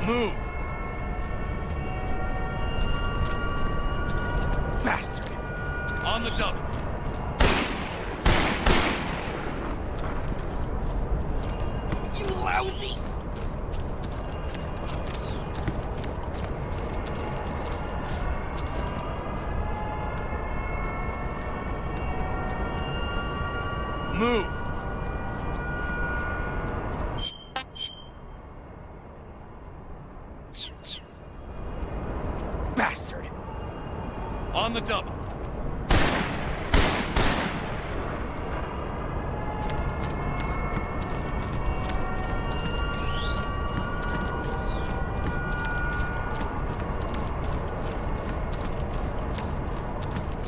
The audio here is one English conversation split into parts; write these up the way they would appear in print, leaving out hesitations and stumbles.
Move! Bastard! On the double! You lousy! Move! Bastard! On the double!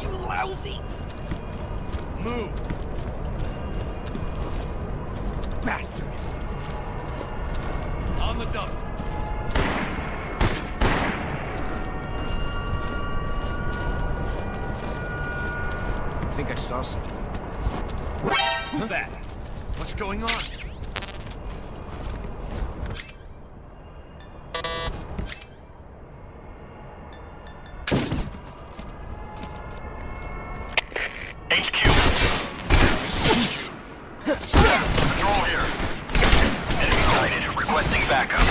You lousy! Move! Bastard! On the double! I think I saw something. Who's that? What's going on? HQ. Patrol here. Enemy sighted. Requesting backup.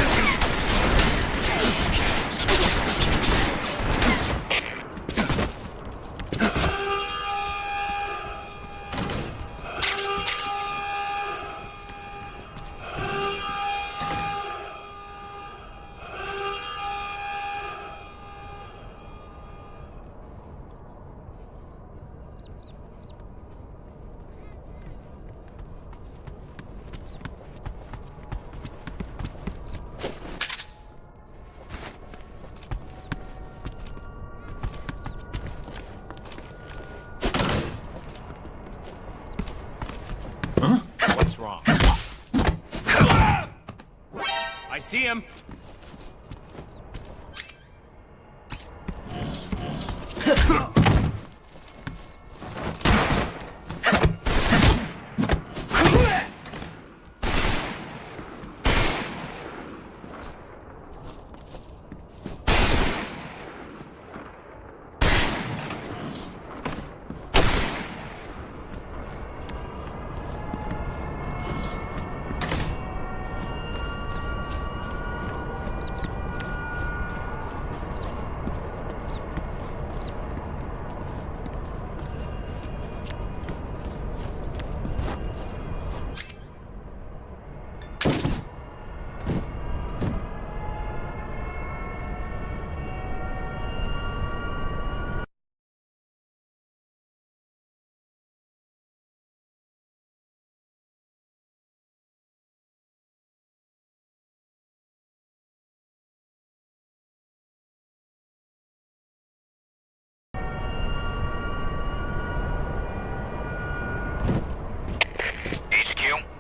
What's wrong? I see him!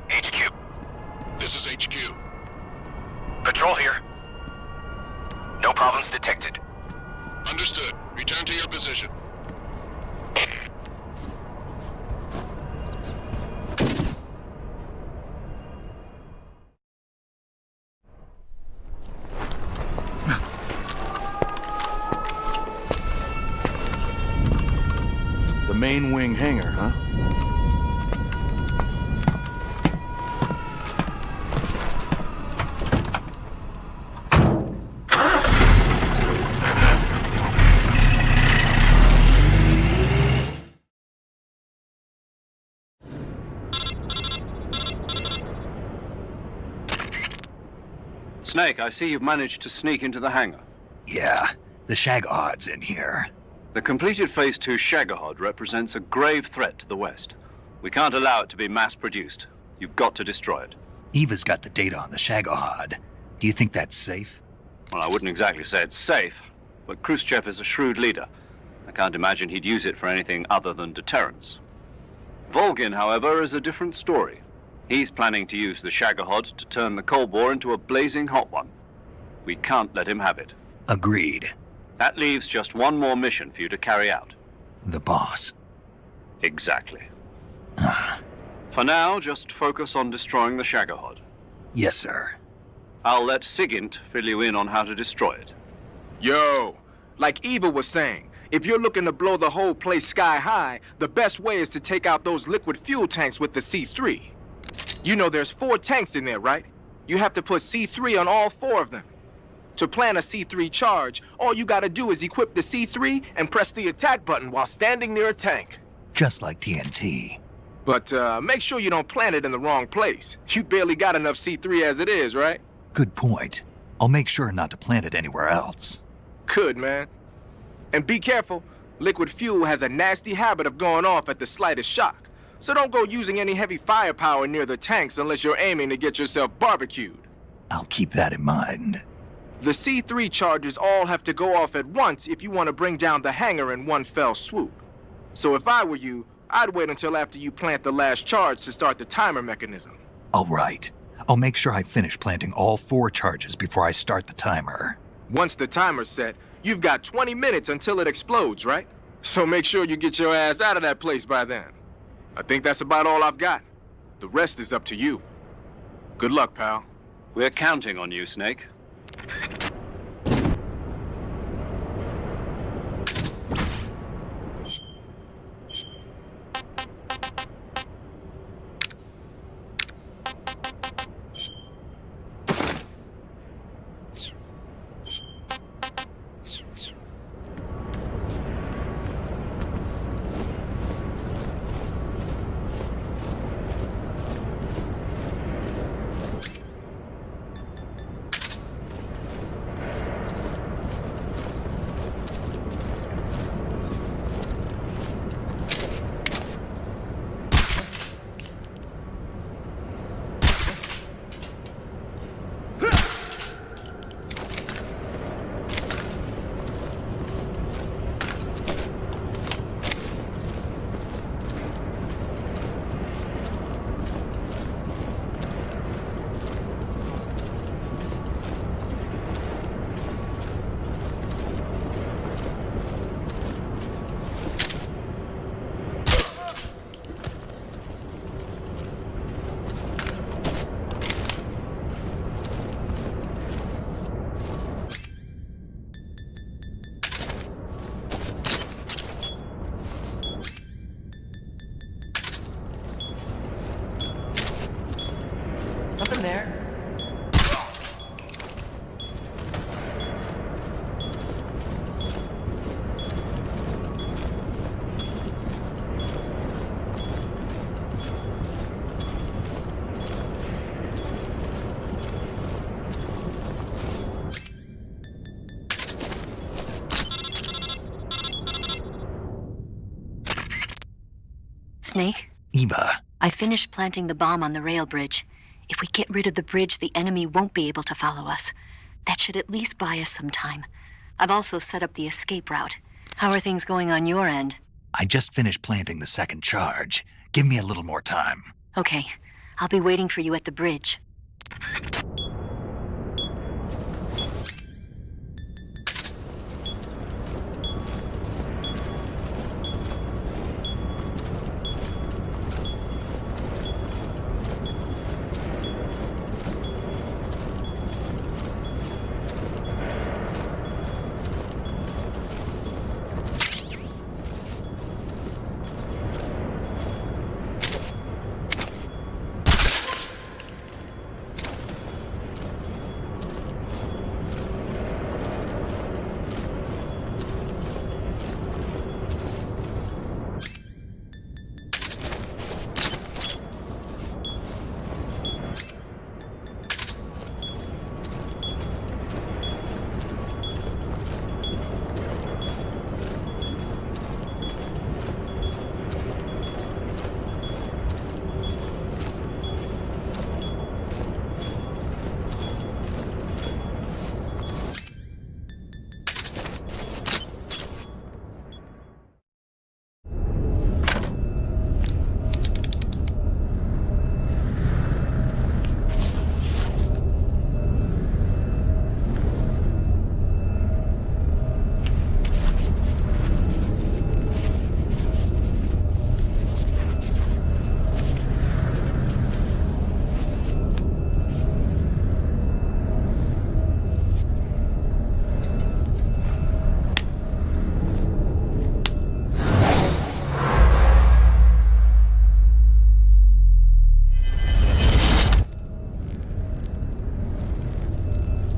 HQ. This is HQ. Patrol here. No problems detected. Understood. Return to your position. The main wing hangar, huh? Snake, I see you've managed to sneak into the hangar. Yeah, the Shagohod's in here. The completed Phase 2 Shagohod represents a grave threat to the West. We can't allow it to be mass-produced. You've got to destroy it. Eva's got the data on the Shagohod. Do you think that's safe? Well, I wouldn't exactly say it's safe, but Khrushchev is a shrewd leader. I can't imagine he'd use it for anything other than deterrence. Volgin, however, is a different story. He's planning to use the Shagohod to turn the Cold War into a blazing hot one. We can't let him have it. Agreed. That leaves just one more mission for you to carry out. The boss. Exactly. For now, just focus on destroying the Shagohod. Yes, sir. I'll let Sigint fill you in on how to destroy it. Yo, like Eva was saying, if you're looking to blow the whole place sky high, the best way is to take out those liquid fuel tanks with the C3. You know there's 4 tanks in there, right? You have to put C3 on all 4 of them. To plant a C3 charge, all you gotta do is equip the C3 and press the attack button while standing near a tank. Just like TNT. But make sure you don't plant it in the wrong place. You barely got enough C3 as it is, right? Good point. I'll make sure not to plant it anywhere else. Good, man. And be careful. Liquid fuel has a nasty habit of going off at the slightest shock. So don't go using any heavy firepower near the tanks unless you're aiming to get yourself barbecued. I'll keep that in mind. The C3 charges all have to go off at once if you want to bring down the hangar in one fell swoop. So if I were you, I'd wait until after you plant the last charge to start the timer mechanism. All right. I'll make sure I finish planting all 4 charges before I start the timer. Once the timer's set, you've got 20 minutes until it explodes, right? So make sure you get your ass out of that place by then. I think that's about all I've got. The rest is up to you. Good luck, pal. We're counting on you, Snake. Something there. Snake? Eva, I finished planting the bomb on the rail bridge. If we get rid of the bridge, the enemy won't be able to follow us. That should at least buy us some time. I've also set up the escape route. How are things going on your end? I just finished planting the 2nd charge. Give me a little more time. Okay. I'll be waiting for you at the bridge.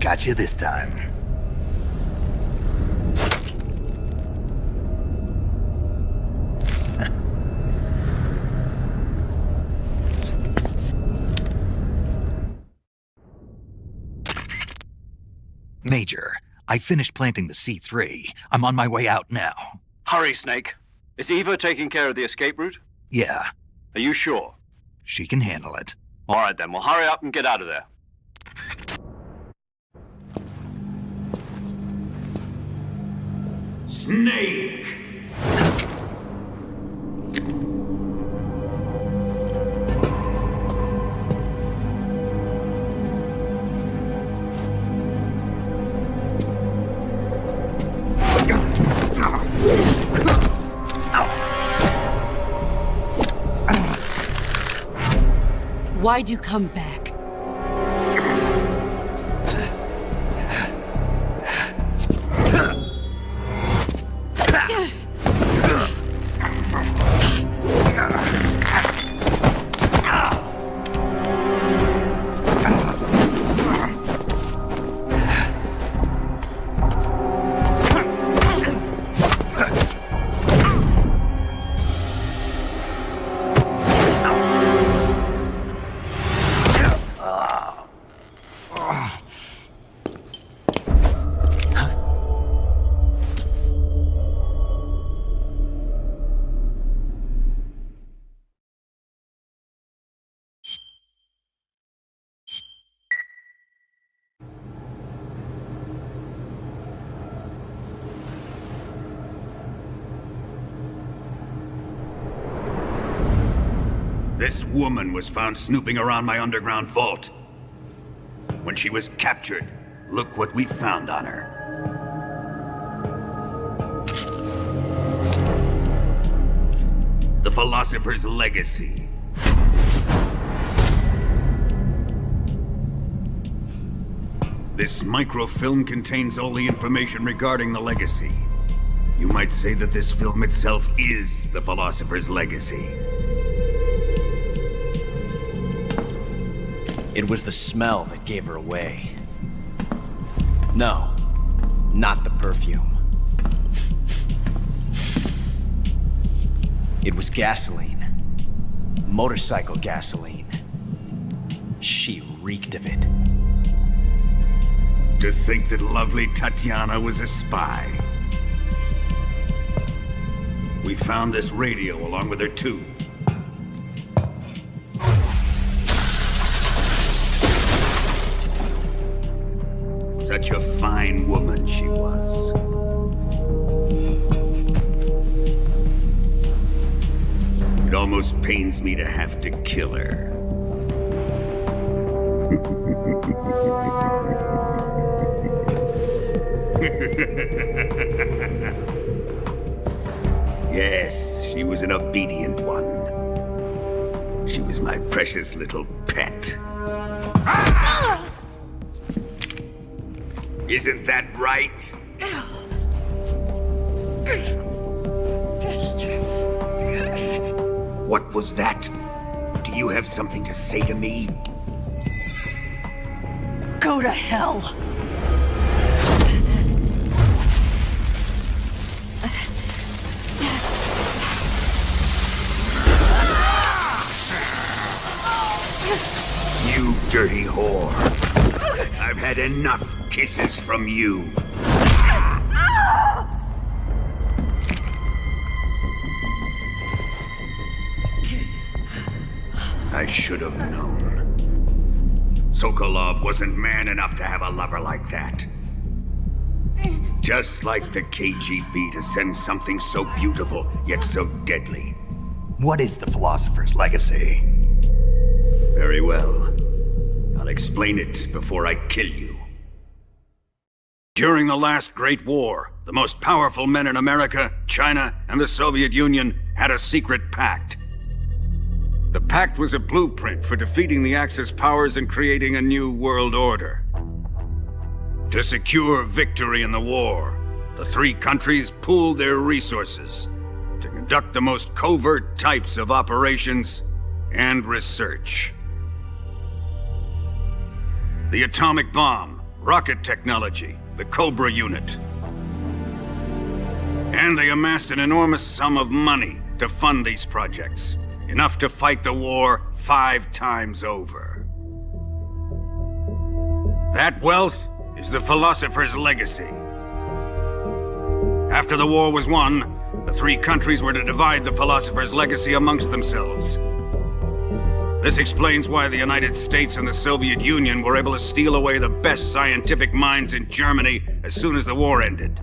Got you this time. Major, I finished planting the C3. I'm on my way out now. Hurry, Snake. Is Eva taking care of the escape route? Yeah, Are you sure? she can handle it. All right, then. Well, hurry up and get out of there. Snake! Why'd you come back? This woman was found snooping around my underground vault. When she was captured, look what we found on her. The Philosopher's Legacy. This microfilm contains all the information regarding the Legacy. You might say that this film itself is the Philosopher's Legacy. It was the smell that gave her away. No, not the perfume. It was gasoline. Motorcycle gasoline. She reeked of it. To think that lovely Tatiana was a spy. We found this radio along with her too. Such a fine woman she was. It almost pains me to have to kill her. Yes, she was an obedient one. She was my precious little pet. Isn't that right? What was that? Do you have something to say to me? Go to hell! You dirty whore. I've had enough kisses from you. I should have known. Sokolov wasn't man enough to have a lover like that. Just like the KGB to send something so beautiful, yet so deadly. What is the Philosopher's Legacy? Very well. I'll explain it before I kill you. During the last Great War, the most powerful men in America, China, and the Soviet Union had a secret pact. The pact was a blueprint for defeating the Axis powers and creating a new world order. To secure victory in the war, the three countries pooled their resources to conduct the most covert types of operations and research. The atomic bomb, rocket technology, the Cobra unit. And they amassed an enormous sum of money to fund these projects, enough to fight the war 5 times over. That wealth is the Philosopher's legacy. After the war was won, the 3 countries were to divide the Philosopher's legacy amongst themselves. This explains why the United States and the Soviet Union were able to steal away the best scientific minds in Germany as soon as the war ended.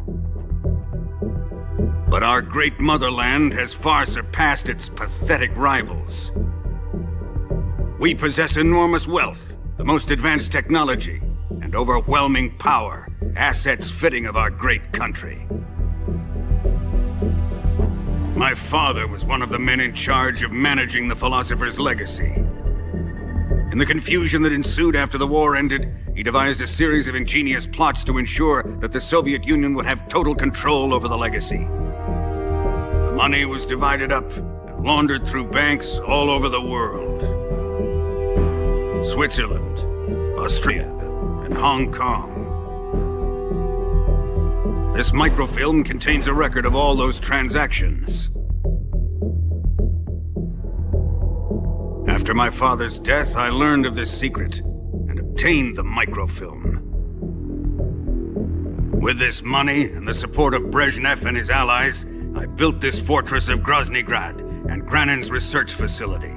But our great motherland has far surpassed its pathetic rivals. We possess enormous wealth, the most advanced technology, and overwhelming power, assets fitting of our great country. My father was one of the men in charge of managing the Philosopher's legacy. In the confusion that ensued after the war ended, he devised a series of ingenious plots to ensure that the Soviet Union would have total control over the legacy. The money was divided up and laundered through banks all over the world. Switzerland, Austria, and Hong Kong. This microfilm contains a record of all those transactions. After my father's death, I learned of this secret and obtained the microfilm. With this money and the support of Brezhnev and his allies, I built this fortress of Groznygrad and Granin's research facility.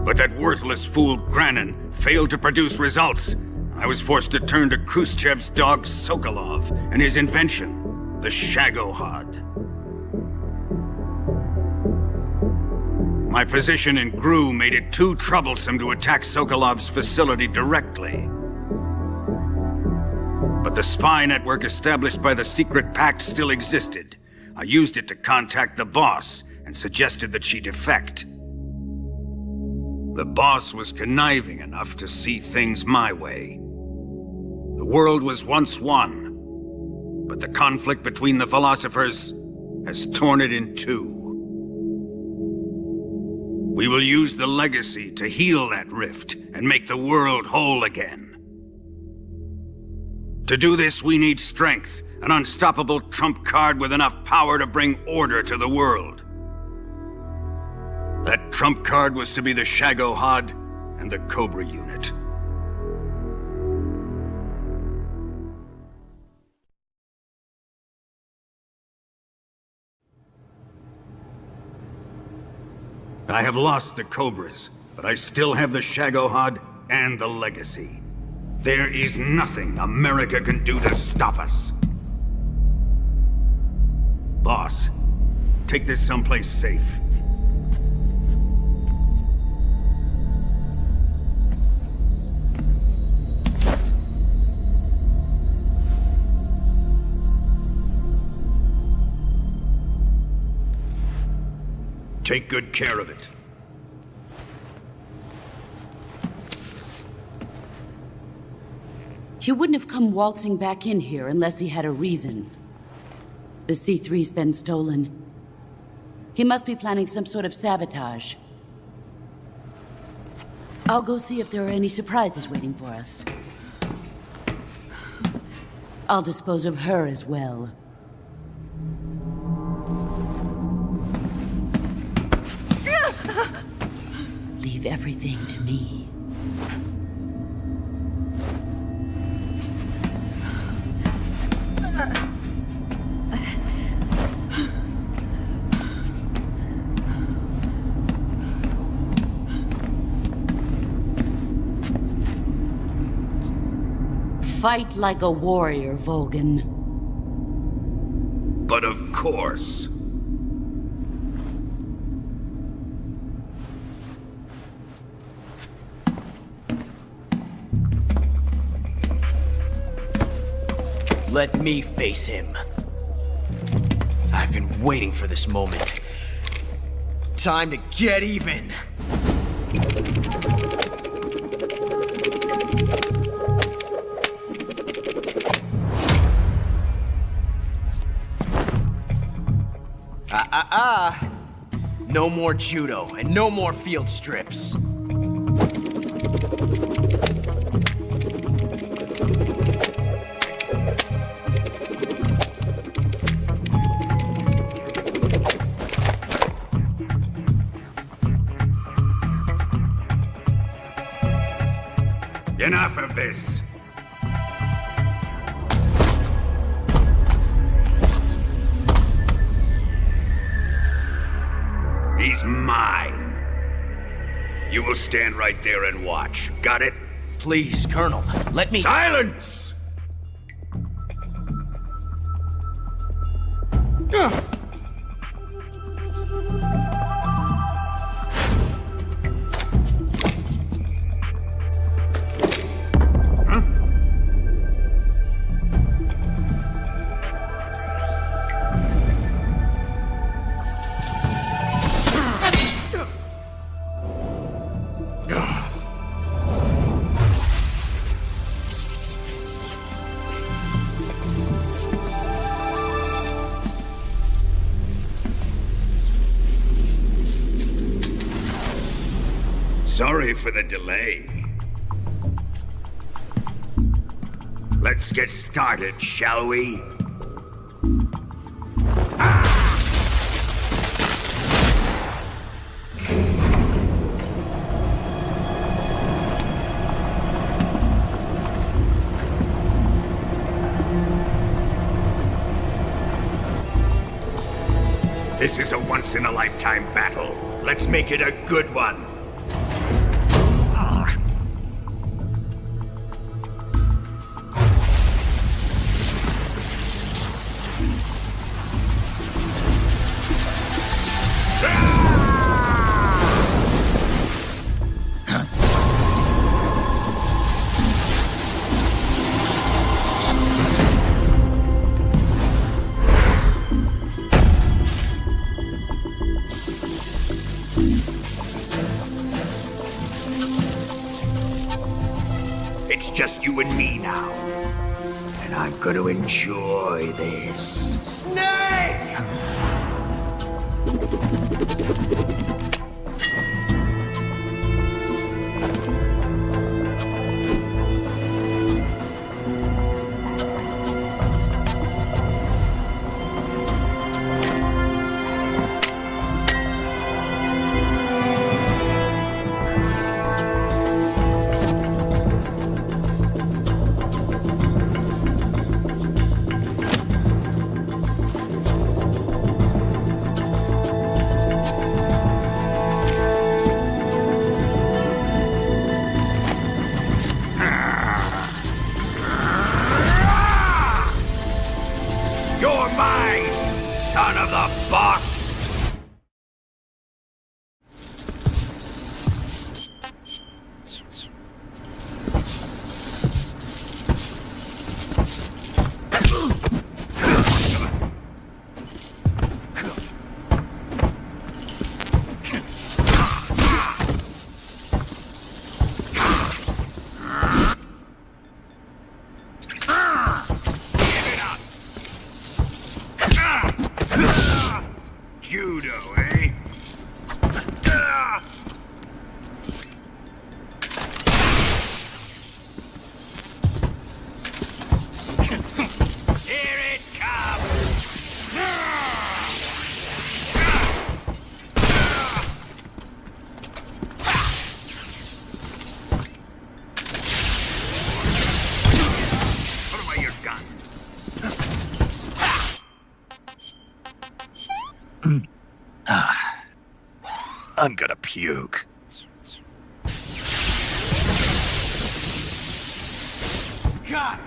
But that worthless fool Granin failed to produce results. I was forced to turn to Khrushchev's dog Sokolov and his invention, the Shagohod. My position in GRU made it too troublesome to attack Sokolov's facility directly. But the spy network established by the secret pact still existed. I used it to contact the boss and suggested that she defect. The boss was conniving enough to see things my way. The world was once one, but the conflict between the philosophers has torn it in 2. We will use the legacy to heal that rift and make the world whole again. To do this, we need strength, an unstoppable trump card with enough power to bring order to the world. That trump card was to be the Shagohod and the Cobra unit. I have lost the Cobras, but I still have the Shagohod and the legacy. There is nothing America can do to stop us. Boss, take this someplace safe. Take good care of it. He wouldn't have come waltzing back in here unless he had a reason. The C3's been stolen. He must be planning some sort of sabotage. I'll go see if there are any surprises waiting for us. I'll dispose of her as well. Leave everything to me. Fight like a warrior, Volgin. But of course. Let me face him. I've been waiting for this moment. Time to get even. No more judo and no more field strips. enough of this! He's mine. You will stand right there and watch. Got it? Please, Colonel, let me... Silence! Sorry for the delay. Let's get started, shall we? This is a once-in-a-lifetime battle. Let's make it a good one. It's just you and me now. And I'm gonna enjoy this. Snake! You're mine, son of the boss! Judo, eh? Here it comes! Put away your gun. I'm gonna puke. God!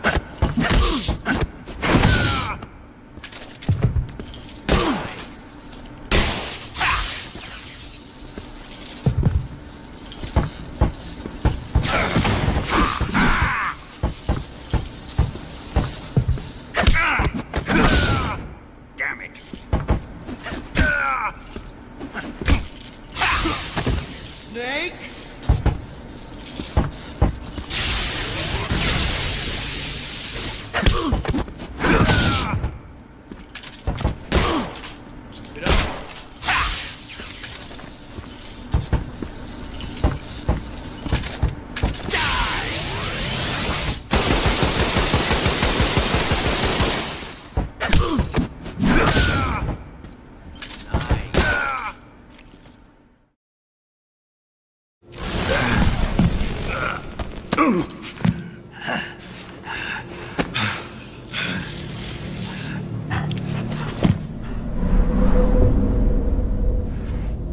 Damn it! Snake?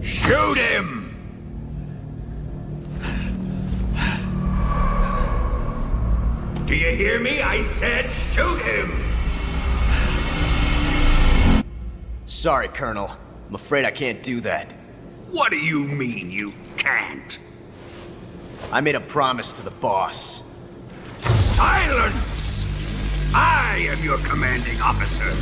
Shoot him! Do you hear me? I said shoot him! Sorry, Colonel. I'm afraid I can't do that. What do you mean you can't? I made a promise to the boss. Silence! I am your commanding officer.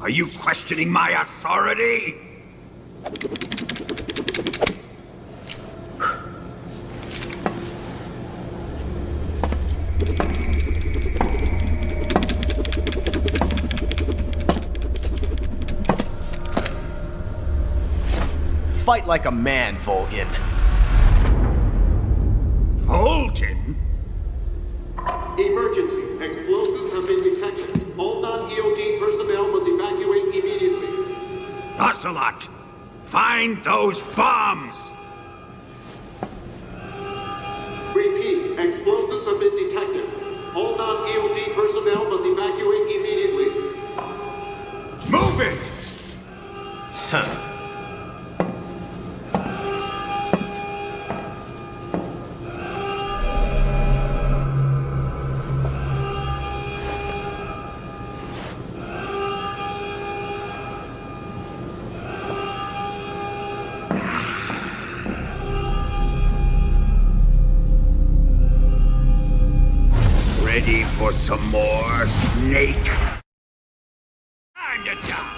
Are you questioning my authority? Fight like a man, Volgin. Volgin? Emergency. Explosives have been detected. All non-EOD personnel must evacuate immediately. Ocelot! Find those bombs! Repeat. Explosives have been detected. All non-EOD personnel must evacuate immediately. Move it! Ready for some more, Snake? Time to die!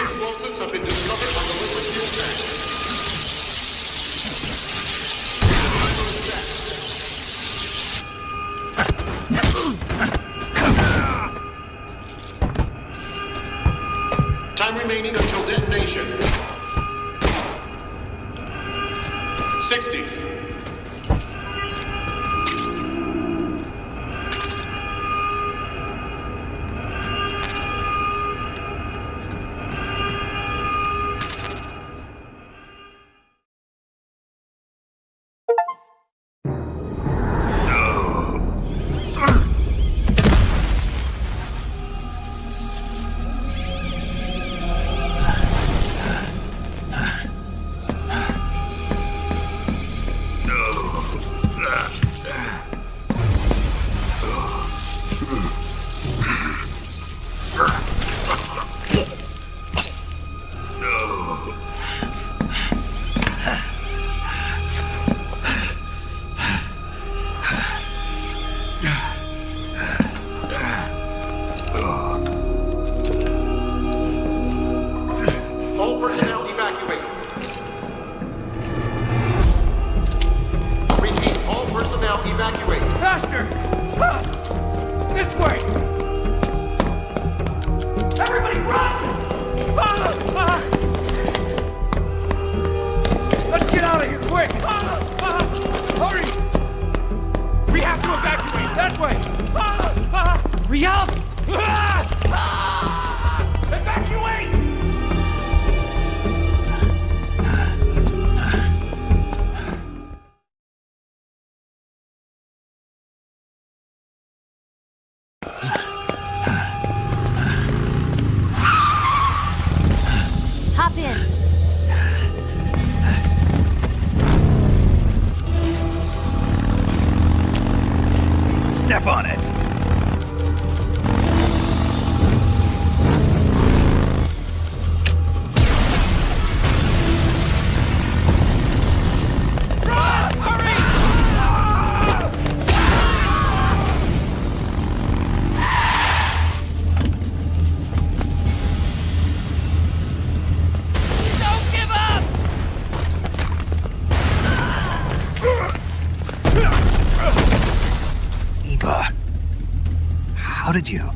Explosives have been discovered on the liquid fuel tank. Time remaining until detonation. 60. on it. Eva, how did you?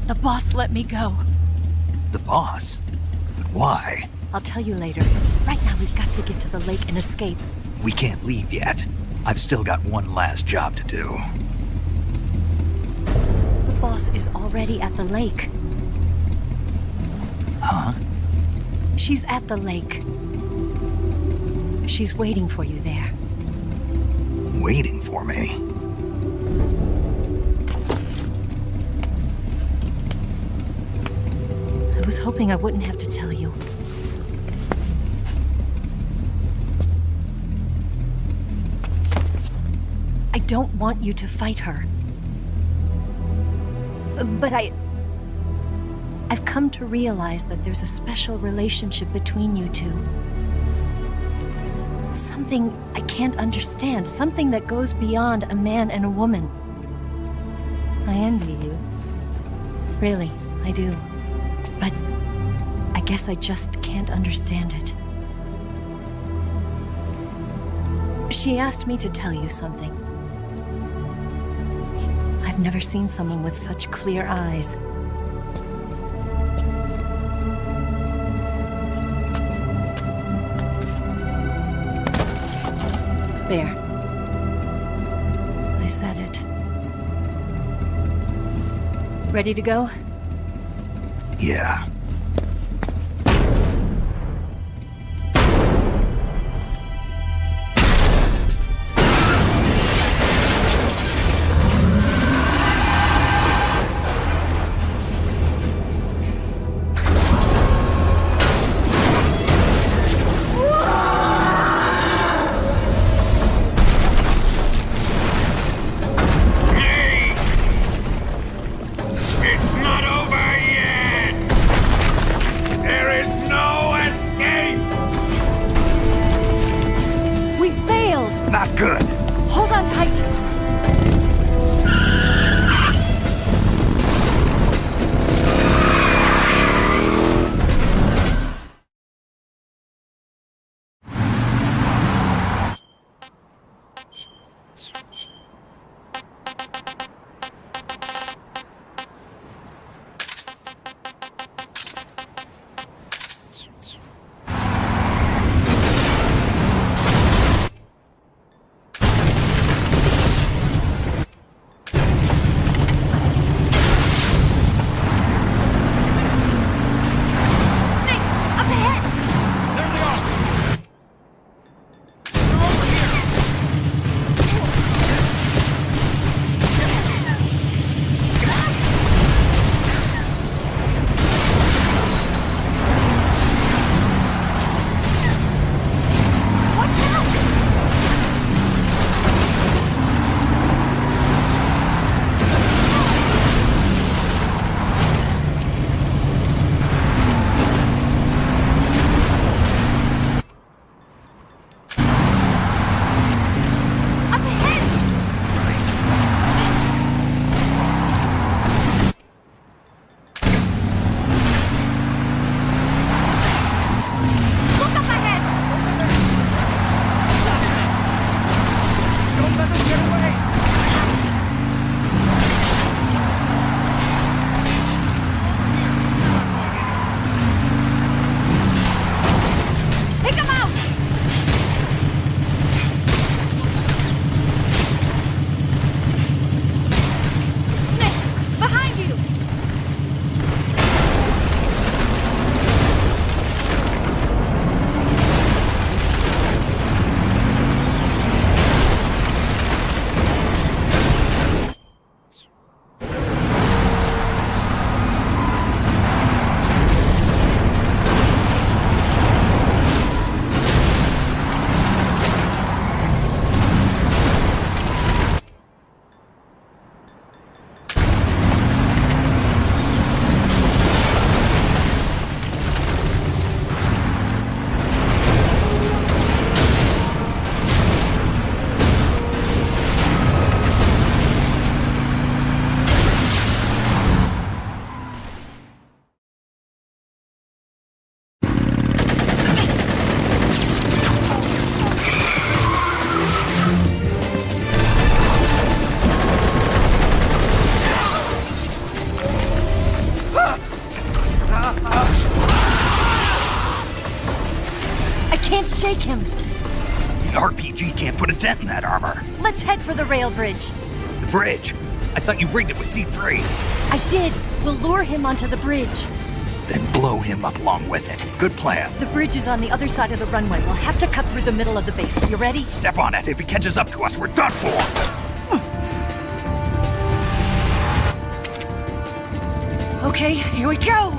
The boss let me go. The boss? But why? I'll tell you later. Right now, we've got to get to the lake and escape. We can't leave yet. I've still got one last job to do. The boss is already at the lake. Huh? She's at the lake. She's waiting for you there. Waiting for me? I was hoping I wouldn't have to tell you. I don't want you to fight her. But I've come to realize that there's a special relationship between you two. Something I can't understand. Something that goes beyond a man and a woman. I envy you. Really, I do. But I guess I just can't understand it. She asked me to tell you something. I've never seen someone with such clear eyes. There. I said it. Ready to go? Yeah. It's not over yet! dent in that armor. Let's head for the rail bridge. The bridge. I thought you rigged it with C3. I did. We'll lure him onto the bridge. Then blow him up along with it. Good plan. The bridge is on the other side of the runway. We'll have to cut through the middle of the base. You ready? Step on it. If he catches up to us, we're done for. Okay, here we go!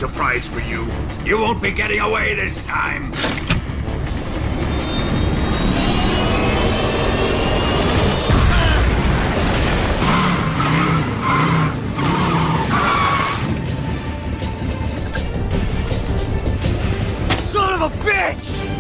surprise for you. You won't be getting away this time. Son of a bitch!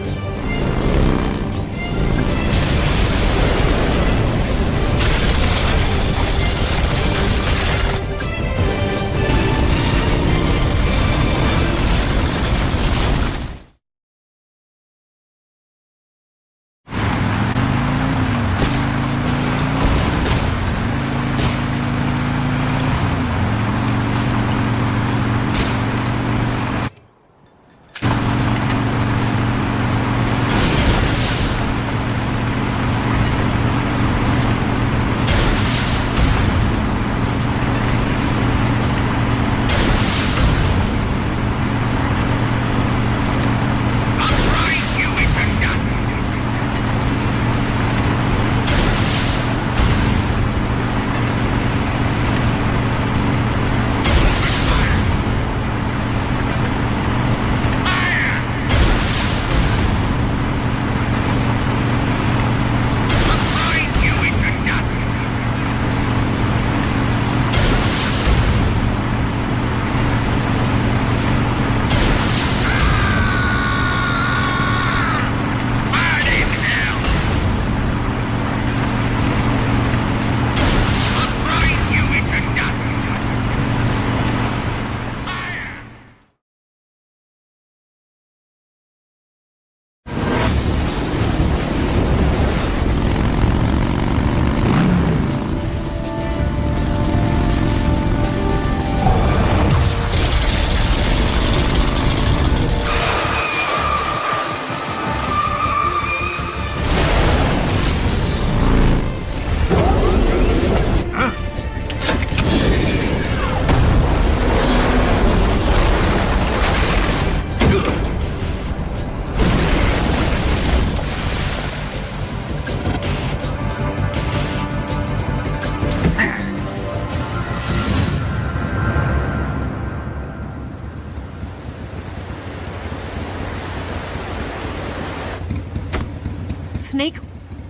Snake,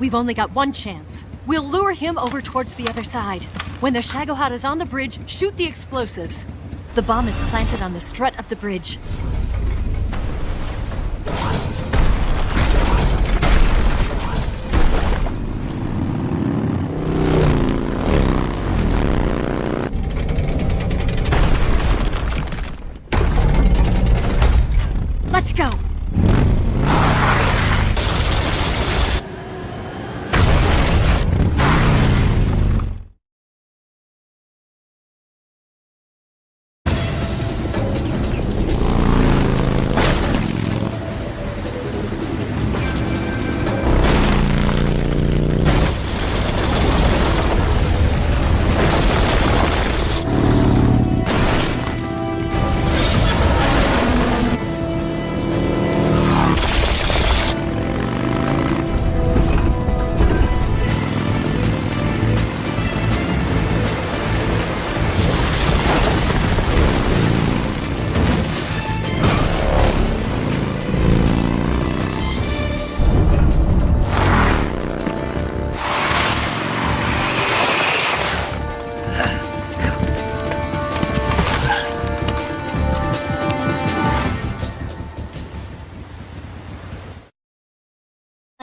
we've only got one chance. We'll lure him over towards the other side. When the Shagohod is on the bridge, shoot the explosives. The bomb is planted on the strut of the bridge. Let's go!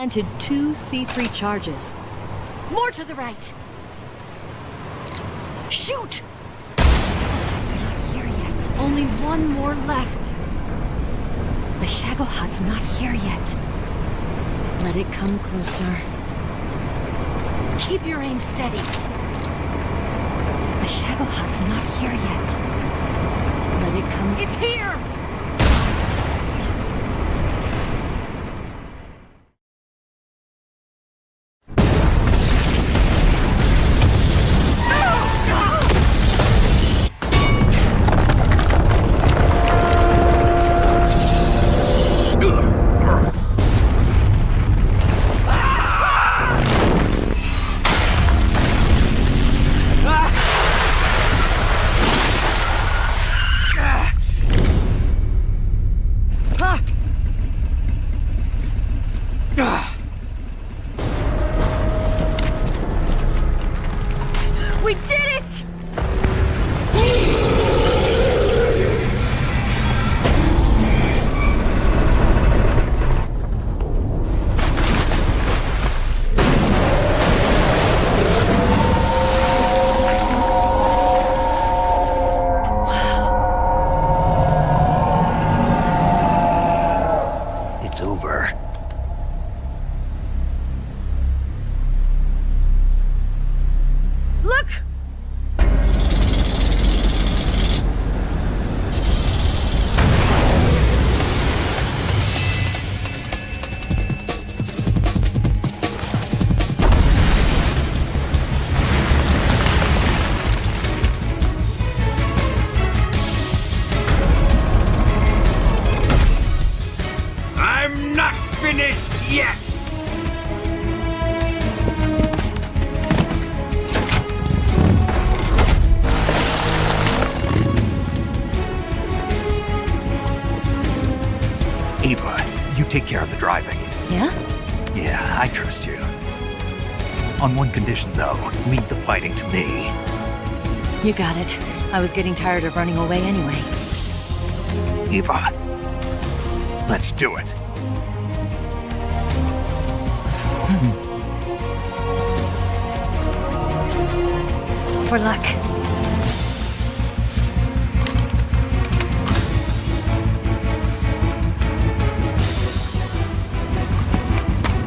Planted 2 C3 charges. More to the right! Shoot! It's not here yet. Only one more left. The Shagohod's not here yet. Let it come closer. Keep your aim steady. The Shagohod's not here yet. Let it come. It's here! care of the driving. Yeah? Yeah, I trust you. On one condition, though. Leave the fighting to me. You got it. I was getting tired of running away anyway. Eva, let's do it. For luck.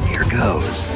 Here goes.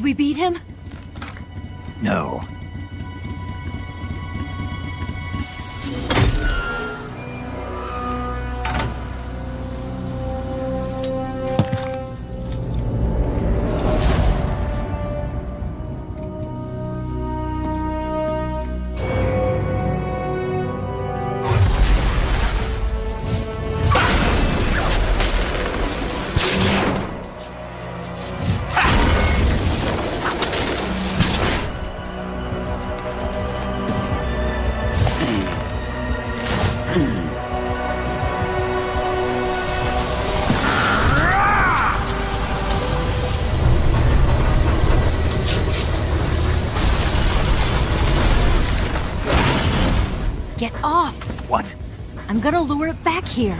Did we beat him? No. Get off! What? I'm gonna lure it back here.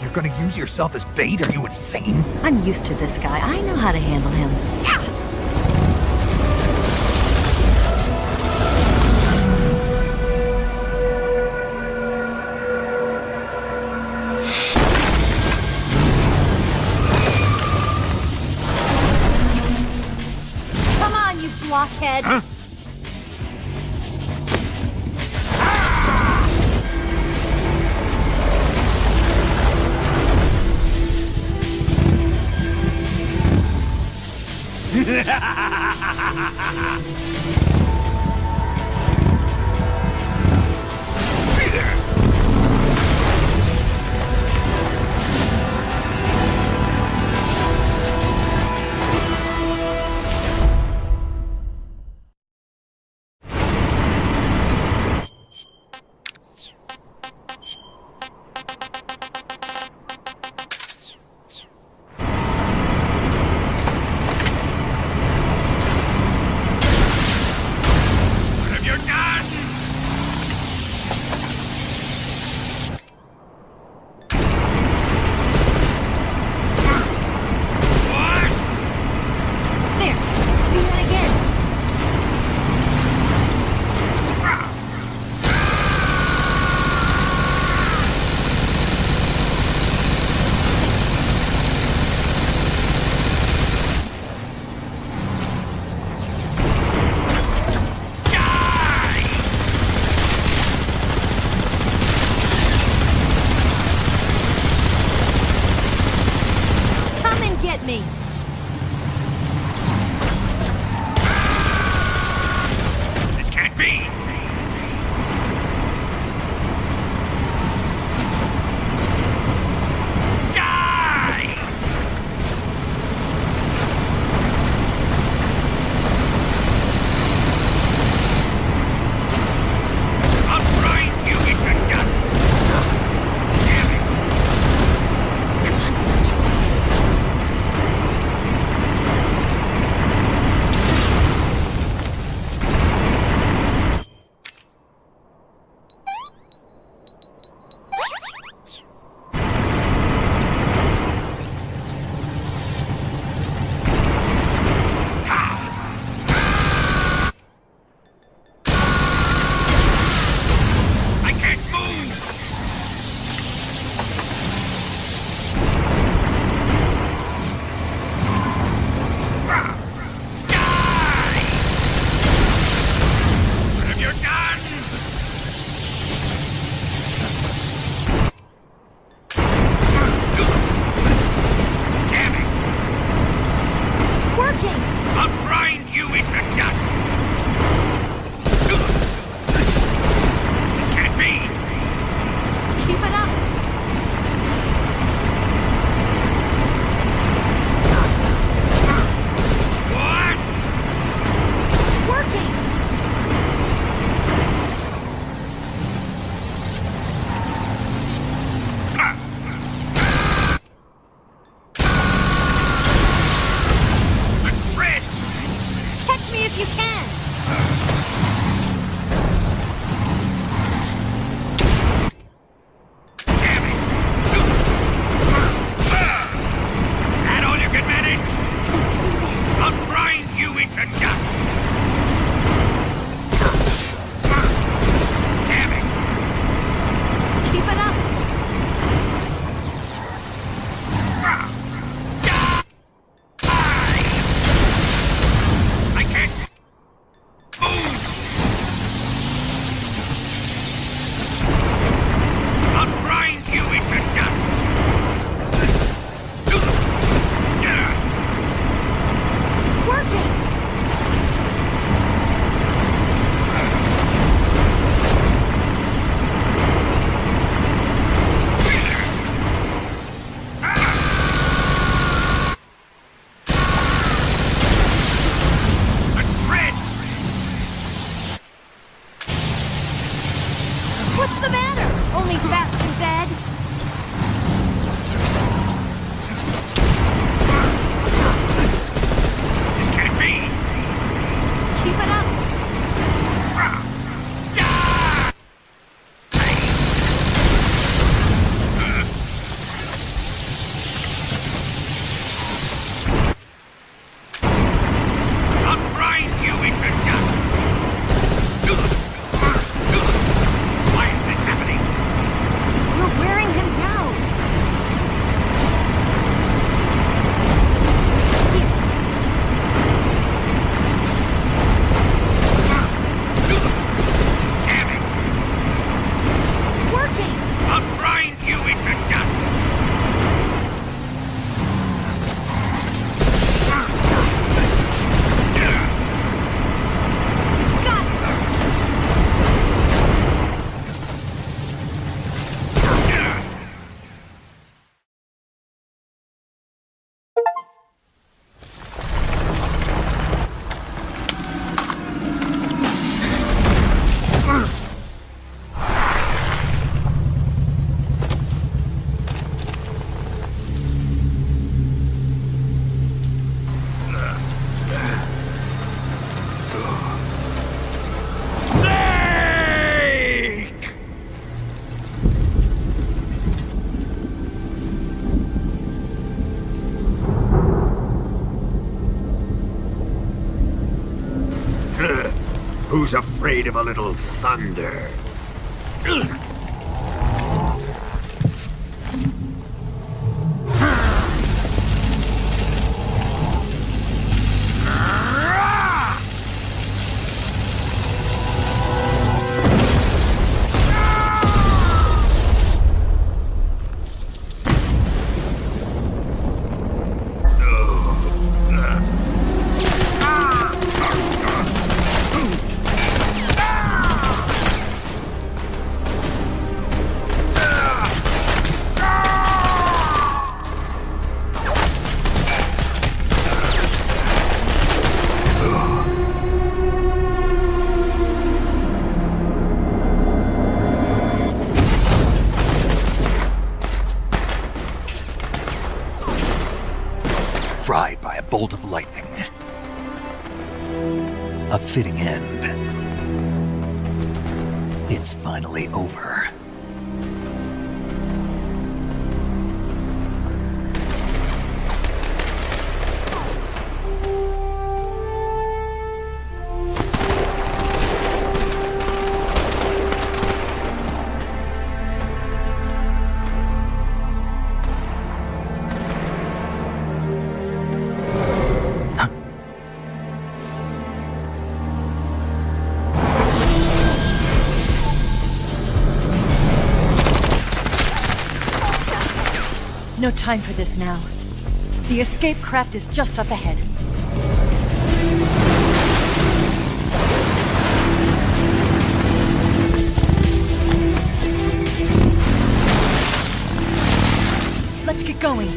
You're gonna use yourself as bait? Are you insane? I'm used to this guy. I know how to handle him. Come on, you blockhead! Huh? Who's afraid of a little thunder? Fried by a bolt of lightning. A fitting end. It's finally over. No time for this now. The escape craft is just up ahead. Let's get going.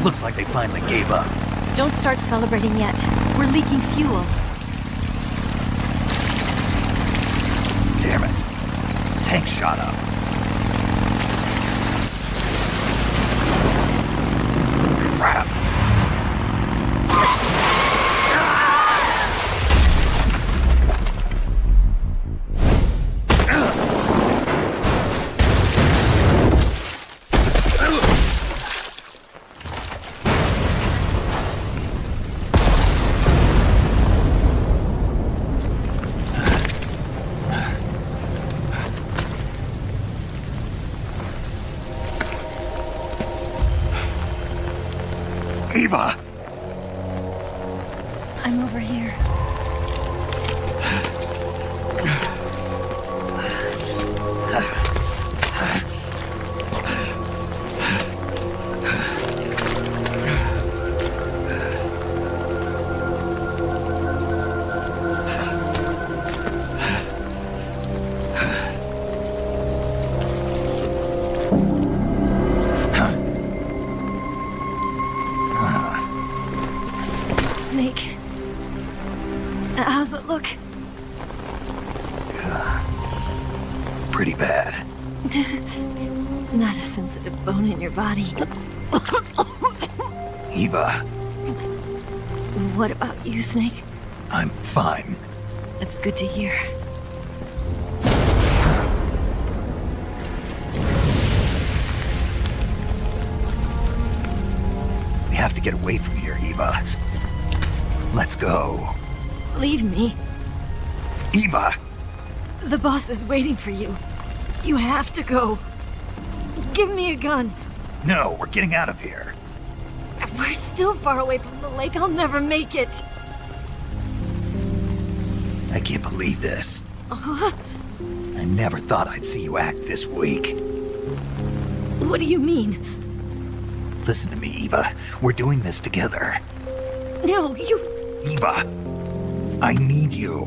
Looks like they finally gave up. Don't start celebrating yet. We're leaking fuel. Damn it. Tank shot up. Crap. Eva! I'm over here. Snake. How's it look? Pretty bad. Not a sensitive bone in your body. Eva, What about you, Snake? I'm fine. That's good to hear. We have to get away from here, Eva. Let's go. Leave me. Eva! The boss is waiting for you. You have to go. Give me a gun. No, we're getting out of here. We're still far away from the lake. I'll never make it. I can't believe this. I never thought I'd see you act this weak. What do you mean? Listen to me, Eva. We're doing this together. No, you... Eva, I need you.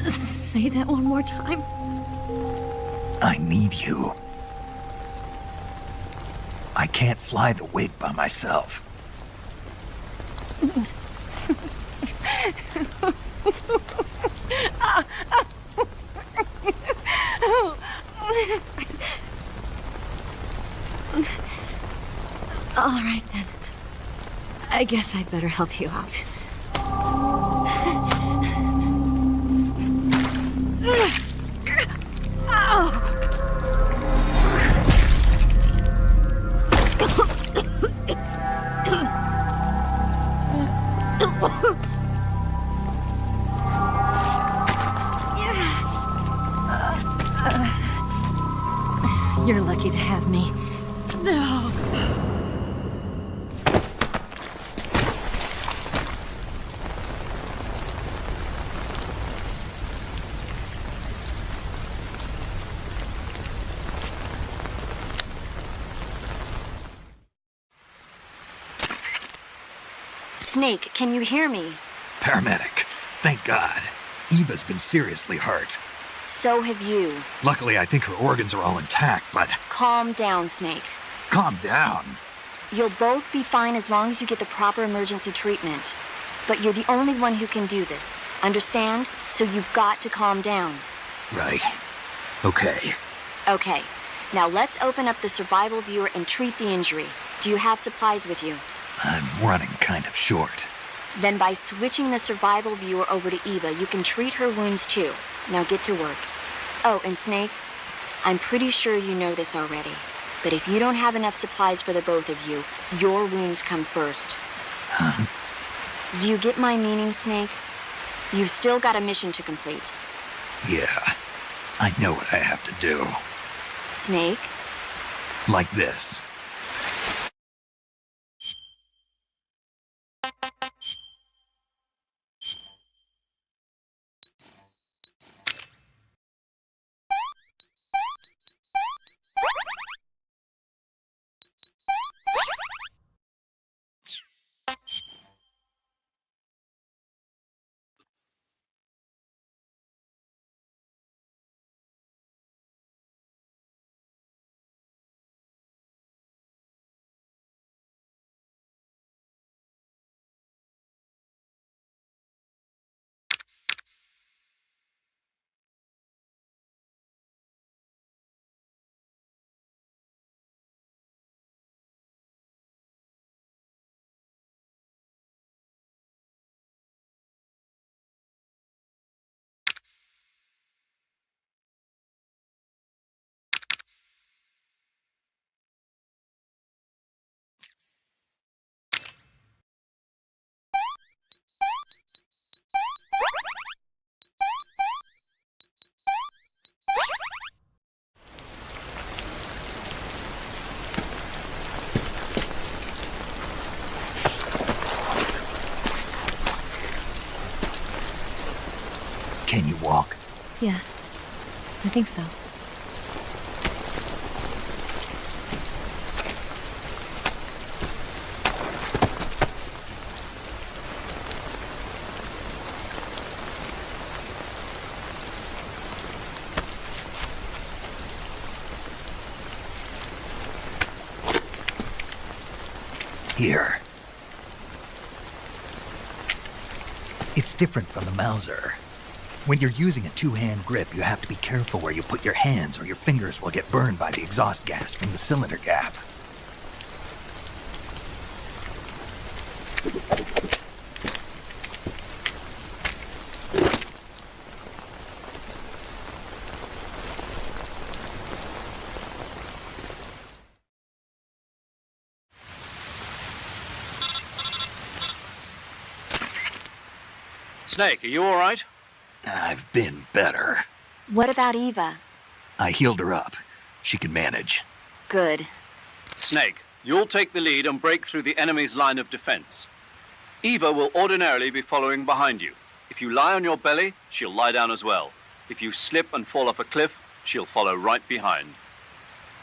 Say that one more time. I need you. I can't fly the wig by myself. All right, then. I guess I'd better help you out. You're lucky to have me. Snake, can you hear me? Paramedic, thank God. Eva's been seriously hurt. So have you. Luckily, I think her organs are all intact, but... Calm down, Snake. Calm down. You'll both be fine as long as you get the proper emergency treatment. But you're the only one who can do this. Understand? So you've got to calm down. Right. Okay. Okay. Now let's open up the survival viewer and treat the injury. Do you have supplies with you? I'm running kind of short. Then by switching the survival viewer over to Eva, you can treat her wounds too. Now get to work. Oh, and Snake, I'm pretty sure you know this already. But if you don't have enough supplies for the both of you, your wounds come first. Huh? Do you get my meaning, Snake? You've still got a mission to complete. Yeah. I know what I have to do. Snake? Like this. Can you walk? Yeah, I think so. Here. It's different from the Mauser. When you're using a two-hand grip, you have to be careful where you put your hands or your fingers will get burned by the exhaust gas from the cylinder gap. Snake, are you all right? I've been better. What about Eva? I healed her up. She can manage. Good. Snake, you'll take the lead and break through the enemy's line of defense. Eva will ordinarily be following behind you. If you lie on your belly, she'll lie down as well. If you slip and fall off a cliff, she'll follow right behind.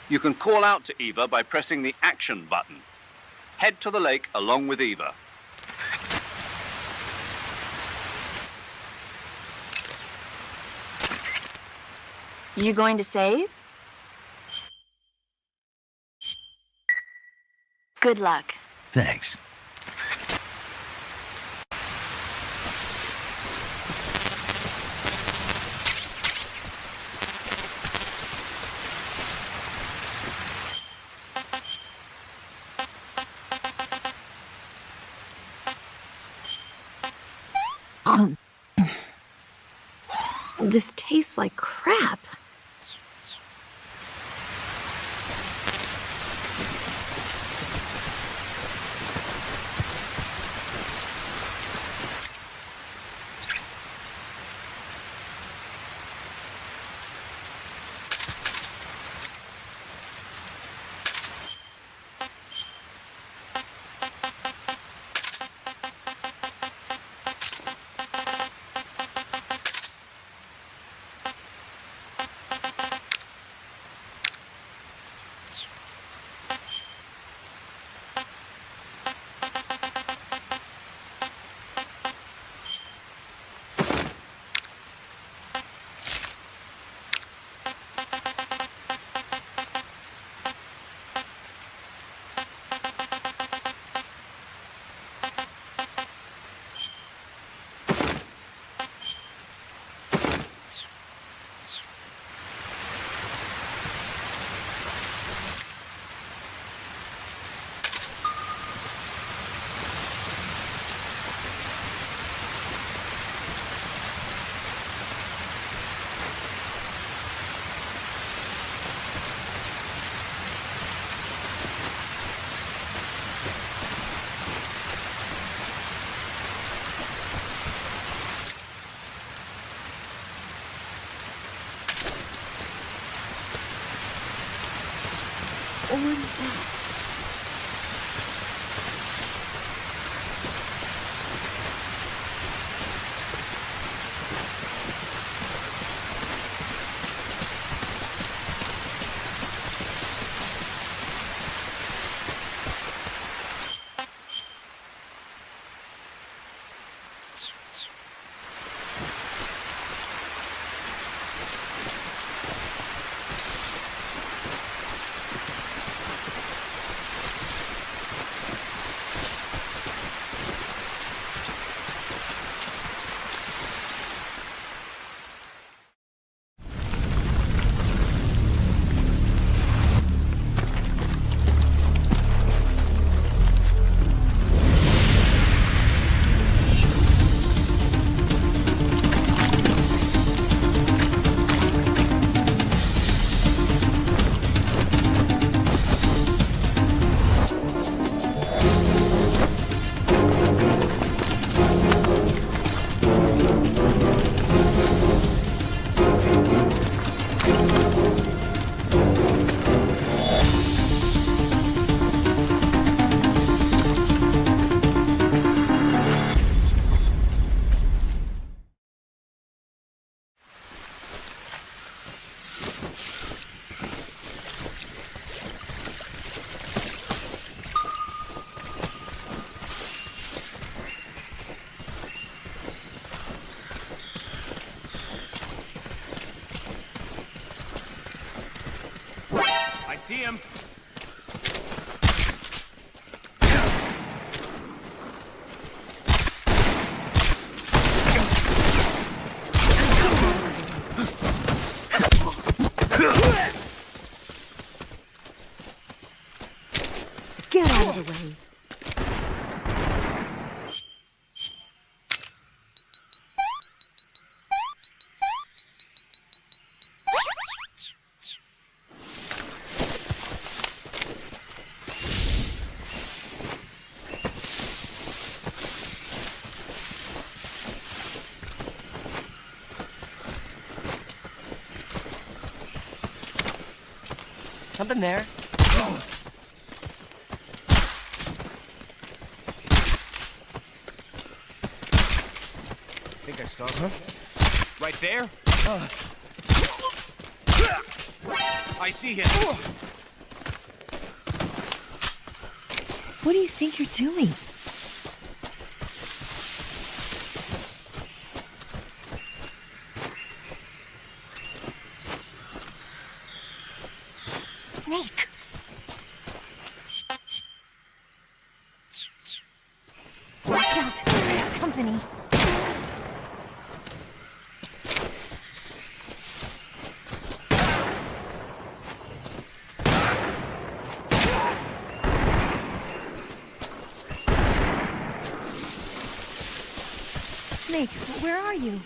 You can call out to Eva by pressing the action button. Head to the lake along with Eva. You going to save? Good luck. Thanks. This tastes like crap. What is that? see him. Get out of the way. Something there. I think I saw some. Right there? I see him. What do you think you're doing? Snake! Watch out! I have company. Snake, where are you?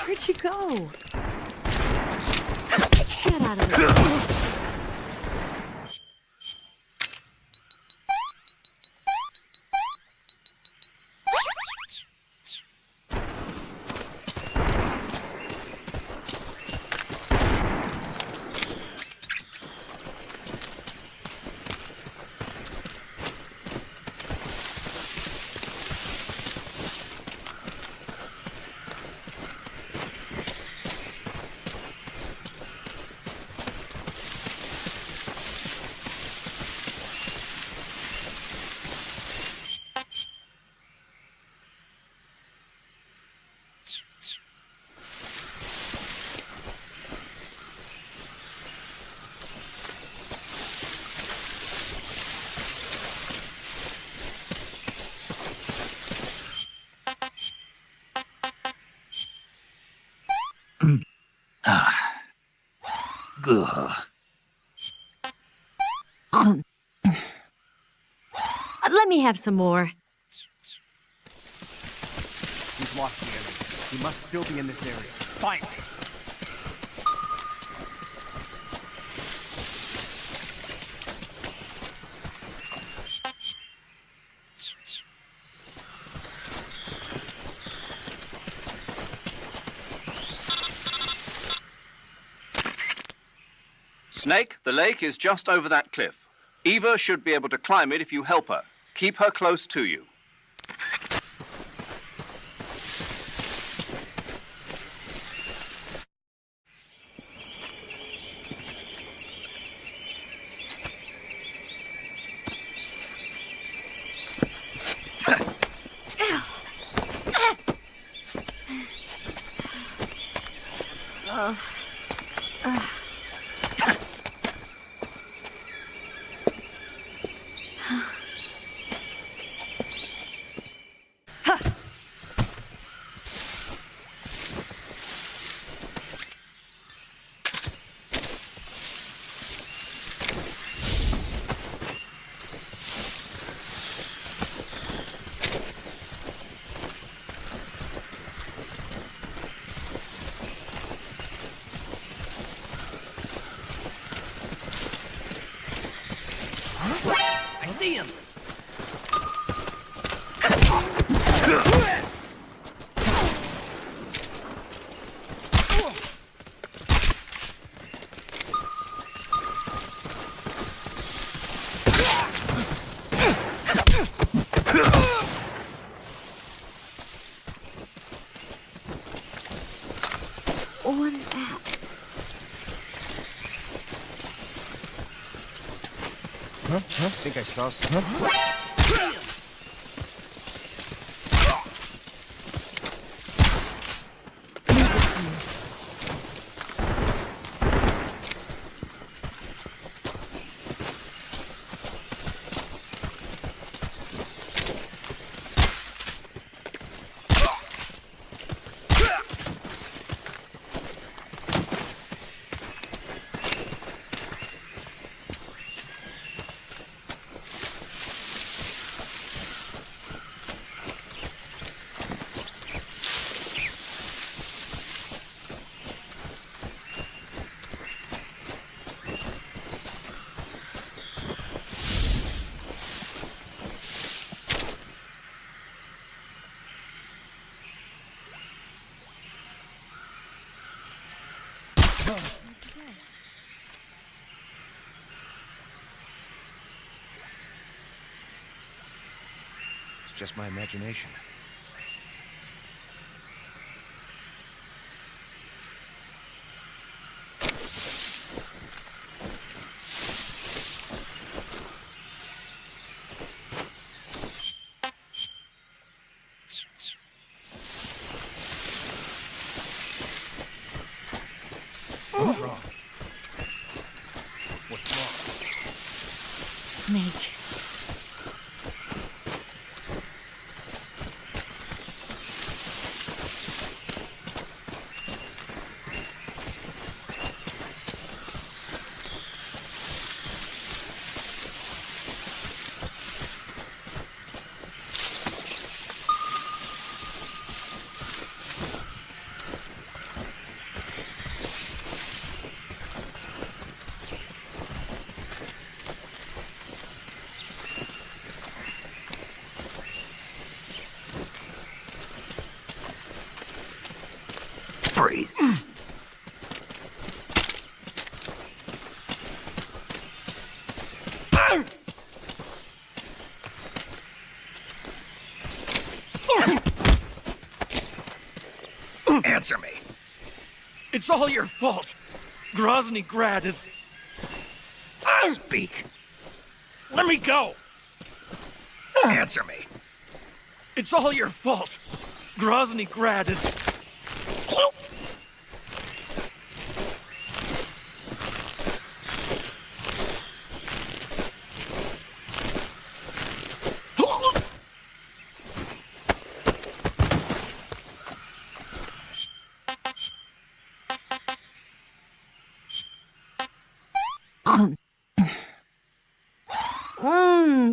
Where'd you go? Get out of there. Let me have some more. We've lost the enemy. He must still be in this area. Find him. Snake, the lake is just over that cliff. Eva should be able to climb it if you help her. Keep her close to you. I see him. What is that? Huh? I think I saw some. It's just my imagination. What's wrong? What's wrong? Snake. Freeze. Answer me. It's all your fault. Grozny Grad is... Speak. Let me go! Answer me. It's all your fault. Grozny Grad is...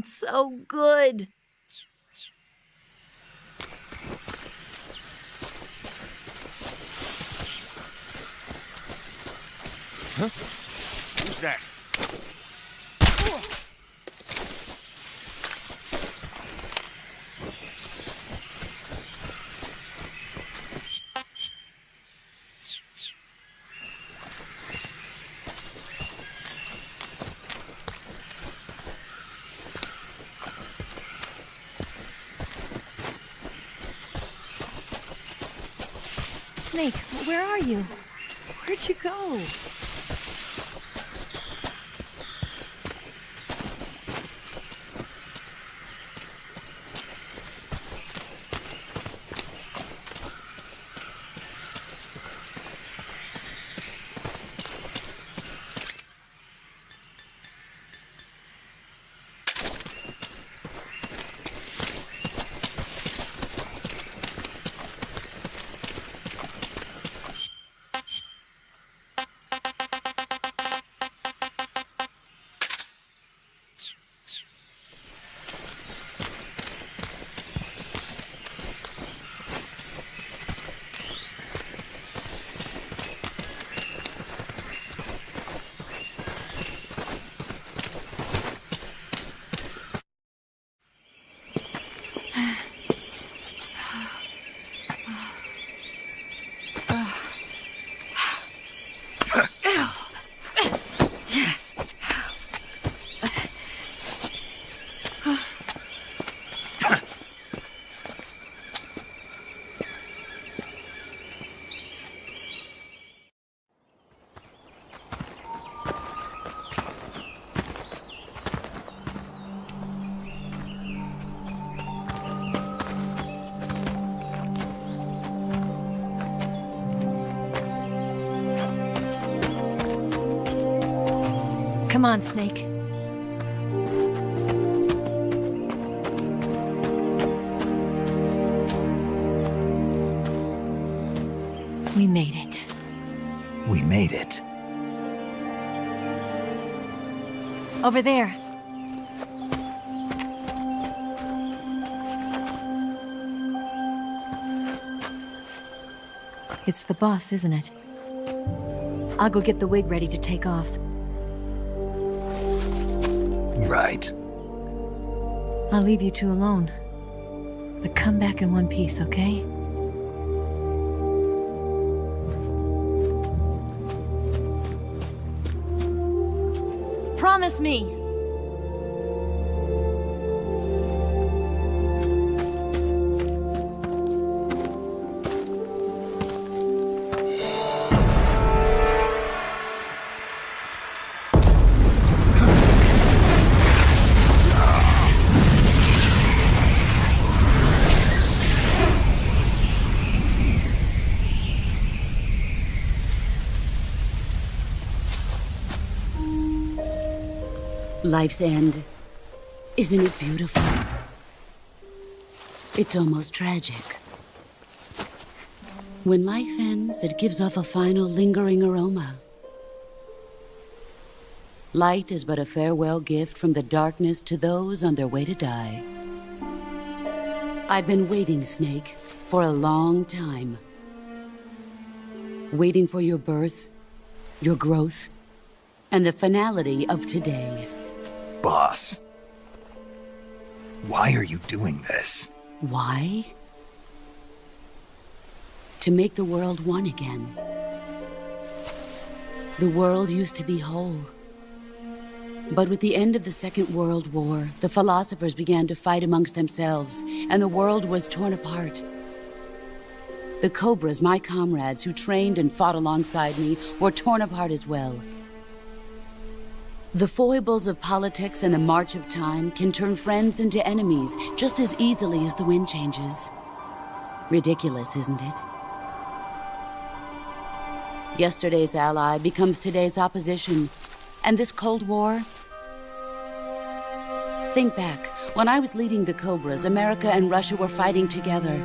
So good. Huh? Who's that? Snake, where are you? Where'd you go? Come on, Snake. We made it. We made it. Over there. It's the boss, isn't it? I'll go get the wig ready to take off. Right. I'll leave you two alone. But come back in one piece, okay? Promise me! Life's end. Isn't it beautiful? It's almost tragic. When life ends, it gives off a final lingering aroma. Light is but a farewell gift from the darkness to those on their way to die. I've been waiting, Snake, for a long time. Waiting for your birth, your growth, and the finality of today. Boss. Why are you doing this? Why? To make the world one again. The world used to be whole. But with the end of the Second World War, the philosophers began to fight amongst themselves, and the world was torn apart. The Cobras, my comrades who trained and fought alongside me, were torn apart as well. The foibles of politics and the march of time can turn friends into enemies just as easily as the wind changes. Ridiculous, isn't it? Yesterday's ally becomes today's opposition, and this Cold War? Think back. When I was leading the Cobras, America and Russia were fighting together.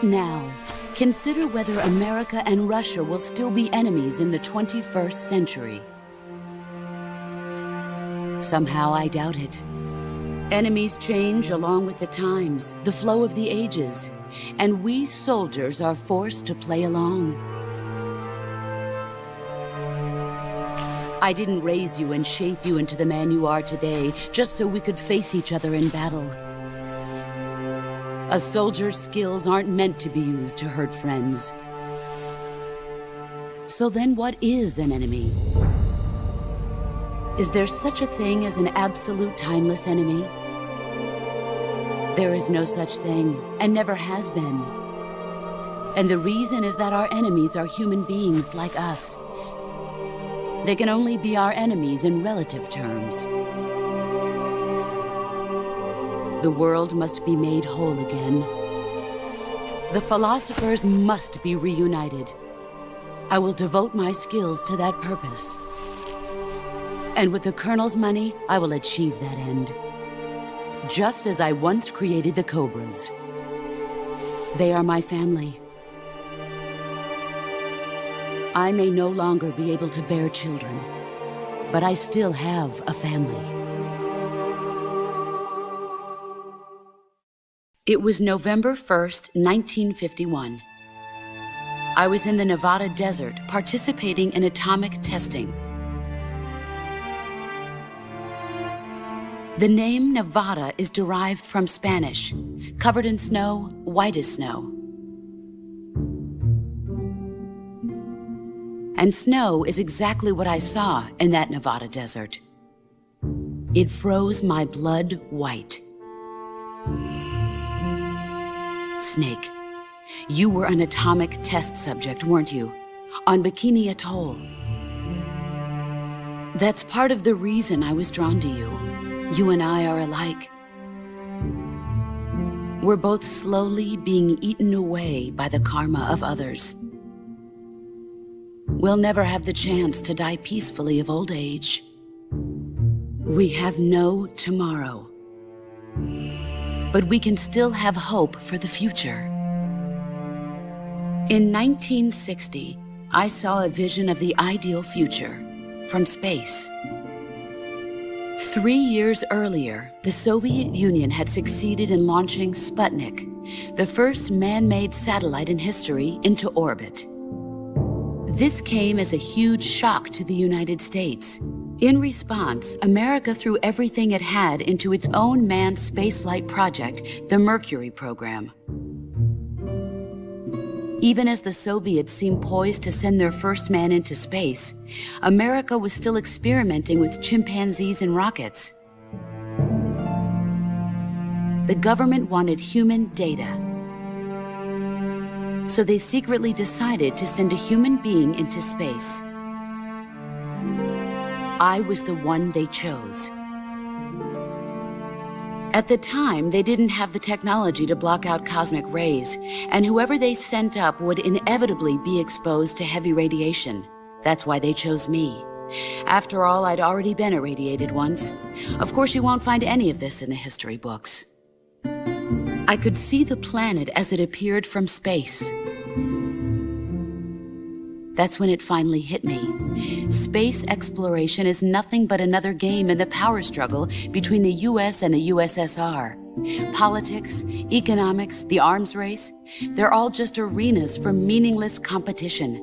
Now, consider whether America and Russia will still be enemies in the 21st century. Somehow I doubt it. Enemies change along with the times, the flow of the ages, and we soldiers are forced to play along. I didn't raise you and shape you into the man you are today just so we could face each other in battle. A soldier's skills aren't meant to be used to hurt friends. So then what is an enemy? Is there such a thing as an absolute timeless enemy? There is no such thing, and never has been. And the reason is that our enemies are human beings like us. They can only be our enemies in relative terms. The world must be made whole again. The philosophers must be reunited. I will devote my skills to that purpose. And with the Colonel's money, I will achieve that end. Just as I once created the Cobras. They are my family. I may no longer be able to bear children, but I still have a family. It was November 1st, 1951. I was in the Nevada desert participating in atomic testing. The name Nevada is derived from Spanish, covered in snow, white as snow. And snow is exactly what I saw in that Nevada desert. It froze my blood white. Snake, you were an atomic test subject, weren't you? On Bikini Atoll. That's part of the reason I was drawn to you. You and I are alike. We're both slowly being eaten away by the karma of others. we'll never have the chance to die peacefully of old age. We have no tomorrow. But we can still have hope for the future. In 1960, I saw a vision of the ideal future from space. 3 years earlier, the Soviet Union had succeeded in launching Sputnik, the first man-made satellite in history, into orbit. This came as a huge shock to the United States. In response, America threw everything it had into its own manned spaceflight project, the Mercury program. Even as the Soviets seemed poised to send their first man into space, America was still experimenting with chimpanzees and rockets. The government wanted human data. So they secretly decided to send a human being into space. I was the one they chose. At the time, they didn't have the technology to block out cosmic rays, and whoever they sent up would inevitably be exposed to heavy radiation. That's why they chose me. After all, I'd already been irradiated once. Of course, you won't find any of this in the history books. I could see the planet as it appeared from space. That's when it finally hit me. Space exploration is nothing but another game in the power struggle between the US and the USSR. Politics, economics, the arms race, they're all just arenas for meaningless competition.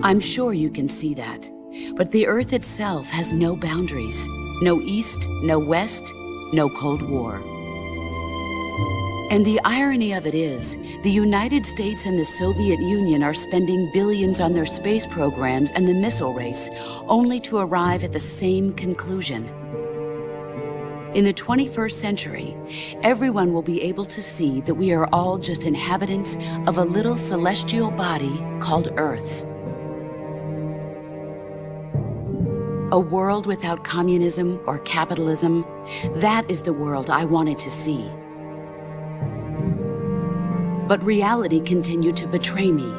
I'm sure you can see that, but the Earth itself has no boundaries. No East, no West, no Cold War. And the irony of it is, the United States and the Soviet Union are spending billions on their space programs and the missile race, only to arrive at the same conclusion. In the 21st century, everyone will be able to see that we are all just inhabitants of a little celestial body called Earth. A world without communism or capitalism, that is the world I wanted to see. But reality continued to betray me.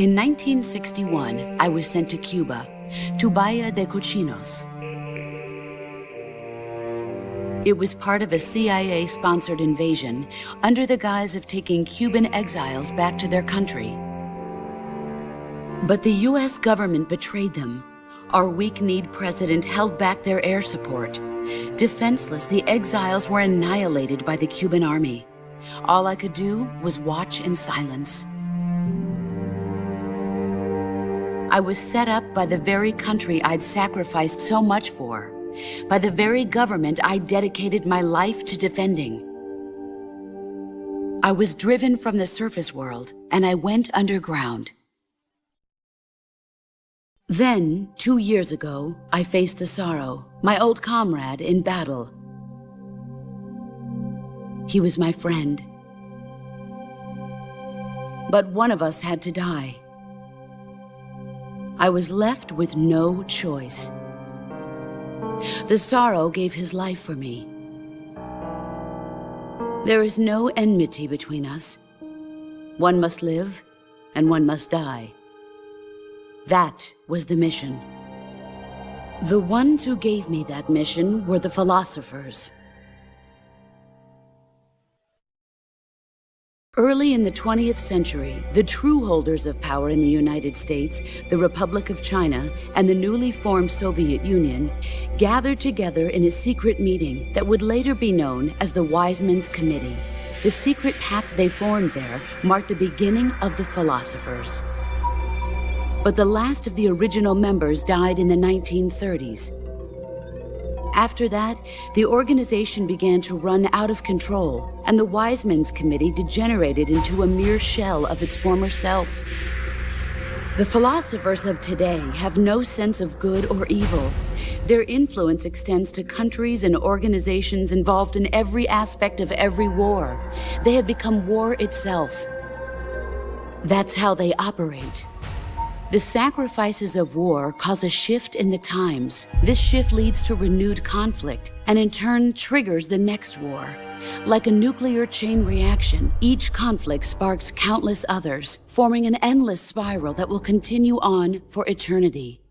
In 1961, I was sent to Cuba, to Bahia de Cochinos. It was part of a CIA-sponsored invasion under the guise of taking Cuban exiles back to their country. But the US government betrayed them. Our weak-kneed president held back their air support. Defenseless, the exiles were annihilated by the Cuban army. All I could do was watch in silence. I was set up by the very country I'd sacrificed so much for, by the very government I dedicated my life to defending. I was driven from the surface world, and I went underground. Then, 2 years ago, I faced the Sorrow, my old comrade in battle. He was my friend. But one of us had to die. I was left with no choice. The Sorrow gave his life for me. There is no enmity between us. One must live, and one must die. That was the mission. The ones who gave me that mission were the philosophers. Early in the 20th century, the true holders of power in the United States, the Republic of China, and the newly formed Soviet Union gathered together in a secret meeting that would later be known as the Wiseman's Committee. The secret pact they formed there marked the beginning of the philosophers. But the last of the original members died in the 1930s. After that, the organization began to run out of control, and the Wiseman's Committee degenerated into a mere shell of its former self. The philosophers of today have no sense of good or evil. Their influence extends to countries and organizations involved in every aspect of every war. They have become war itself. That's how they operate. The sacrifices of war cause a shift in the times. This shift leads to renewed conflict, and in turn triggers the next war. Like a nuclear chain reaction, each conflict sparks countless others, forming an endless spiral that will continue on for eternity.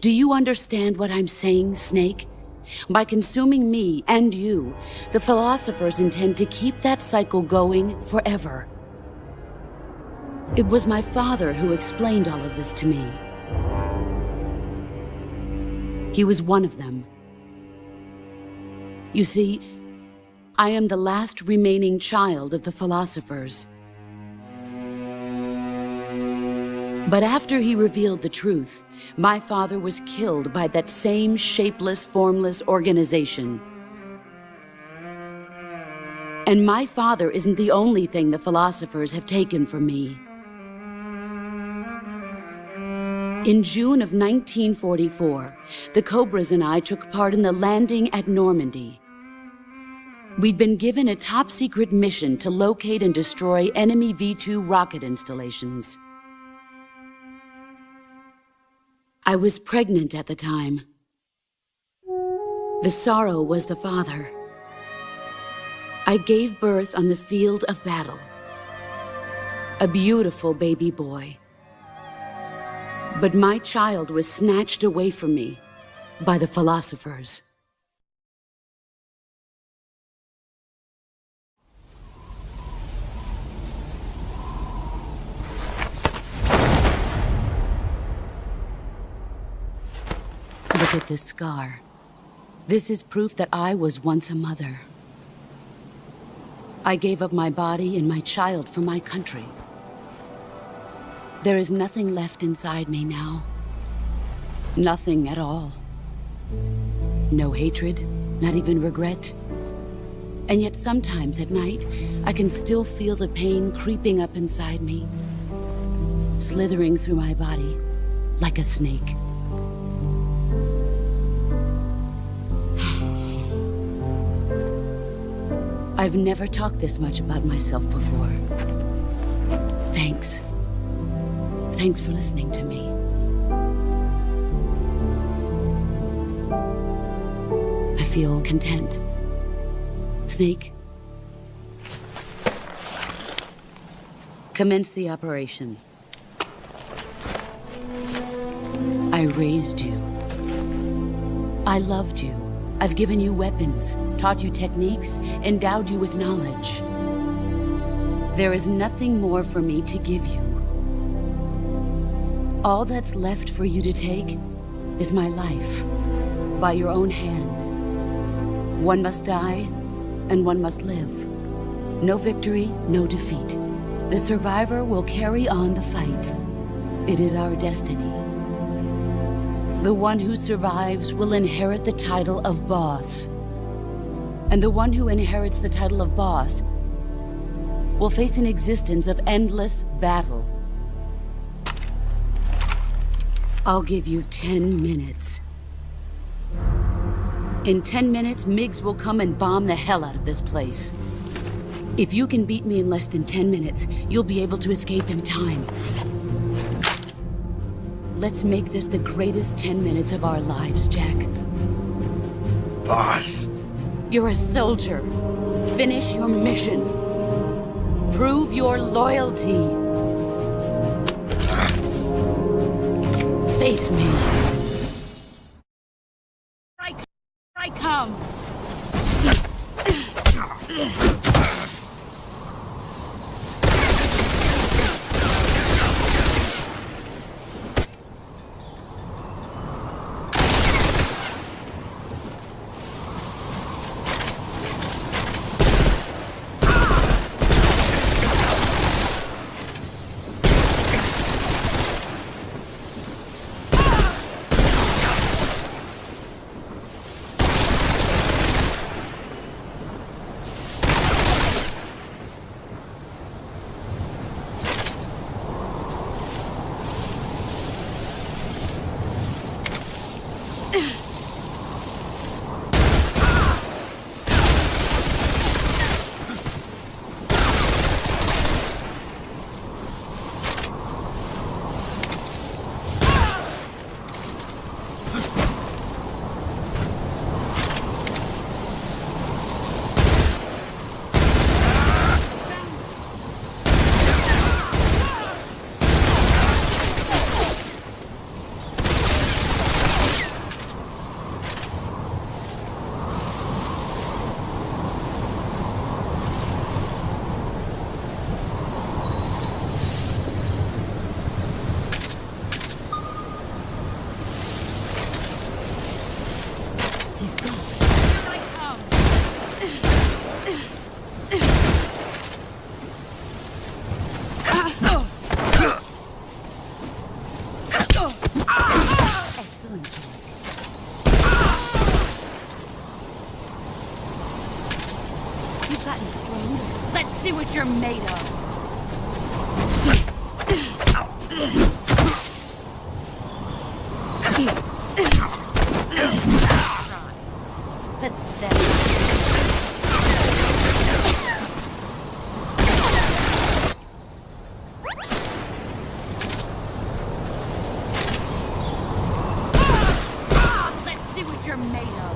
Do you understand what I'm saying, Snake? By consuming me and you, the philosophers intend to keep that cycle going forever. It was my father who explained all of this to me. He was one of them. You see, I am the last remaining child of the philosophers. But after he revealed the truth, my father was killed by that same shapeless, formless organization. And my father isn't the only thing the philosophers have taken from me. In June of 1944, the Cobras and I took part in the landing at Normandy. We'd been given a top-secret mission to locate and destroy enemy V-2 rocket installations. I was pregnant at the time. The sorrow was the father. I gave birth on the field of battle. A beautiful baby boy. But my child was snatched away from me by the philosophers. Look at this scar. This is proof that I was once a mother. I gave up my body and my child for my country. There is nothing left inside me now. Nothing at all. No hatred, not even regret. And yet sometimes at night, I can still feel the pain creeping up inside me, slithering through my body like a snake. I've never talked this much about myself before. Thanks. Thanks for listening to me. I feel content. Snake, commence the operation. I raised you. I loved you. I've given you weapons, taught you techniques, endowed you with knowledge. There is nothing more for me to give you. All that's left for you to take is my life, by your own hand. One must die, and one must live. No victory, no defeat. The survivor will carry on the fight. It is our destiny. The one who survives will inherit the title of boss. And the one who inherits the title of boss will face an existence of endless battle. I'll give you 10 minutes. In 10 minutes, MiGs will come and bomb the hell out of this place. If you can beat me in less than 10 minutes, you'll be able to escape in time. Let's make this the greatest 10 minutes of our lives, Jack. Boss. You're a soldier. Finish your mission. Prove your loyalty. Face me. I come. Excellent. You've gotten stronger. Let's see what you're made of. Let's see what you're made of.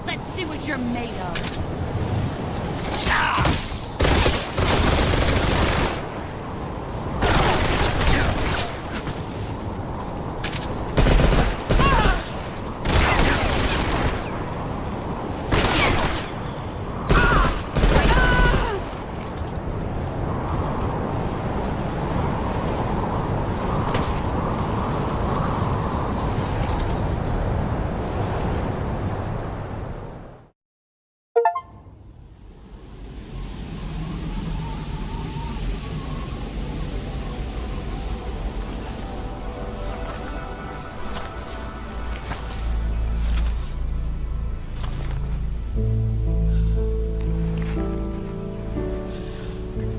Let's see what you're made of.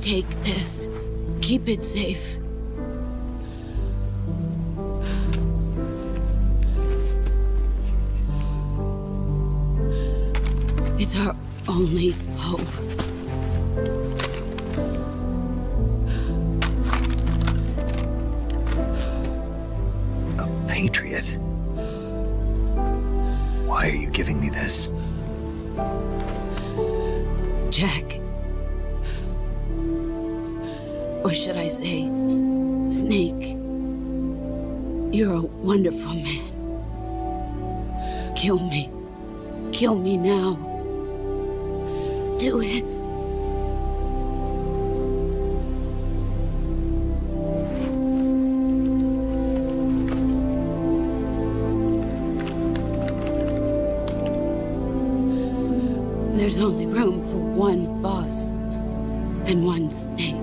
Take this. Keep it safe. It's our only hope. A patriot? Why are you giving me this? Jack. Or should I say, Snake? You're a wonderful man. Kill me. Kill me now. Do it. There's only room for one boss and one snake.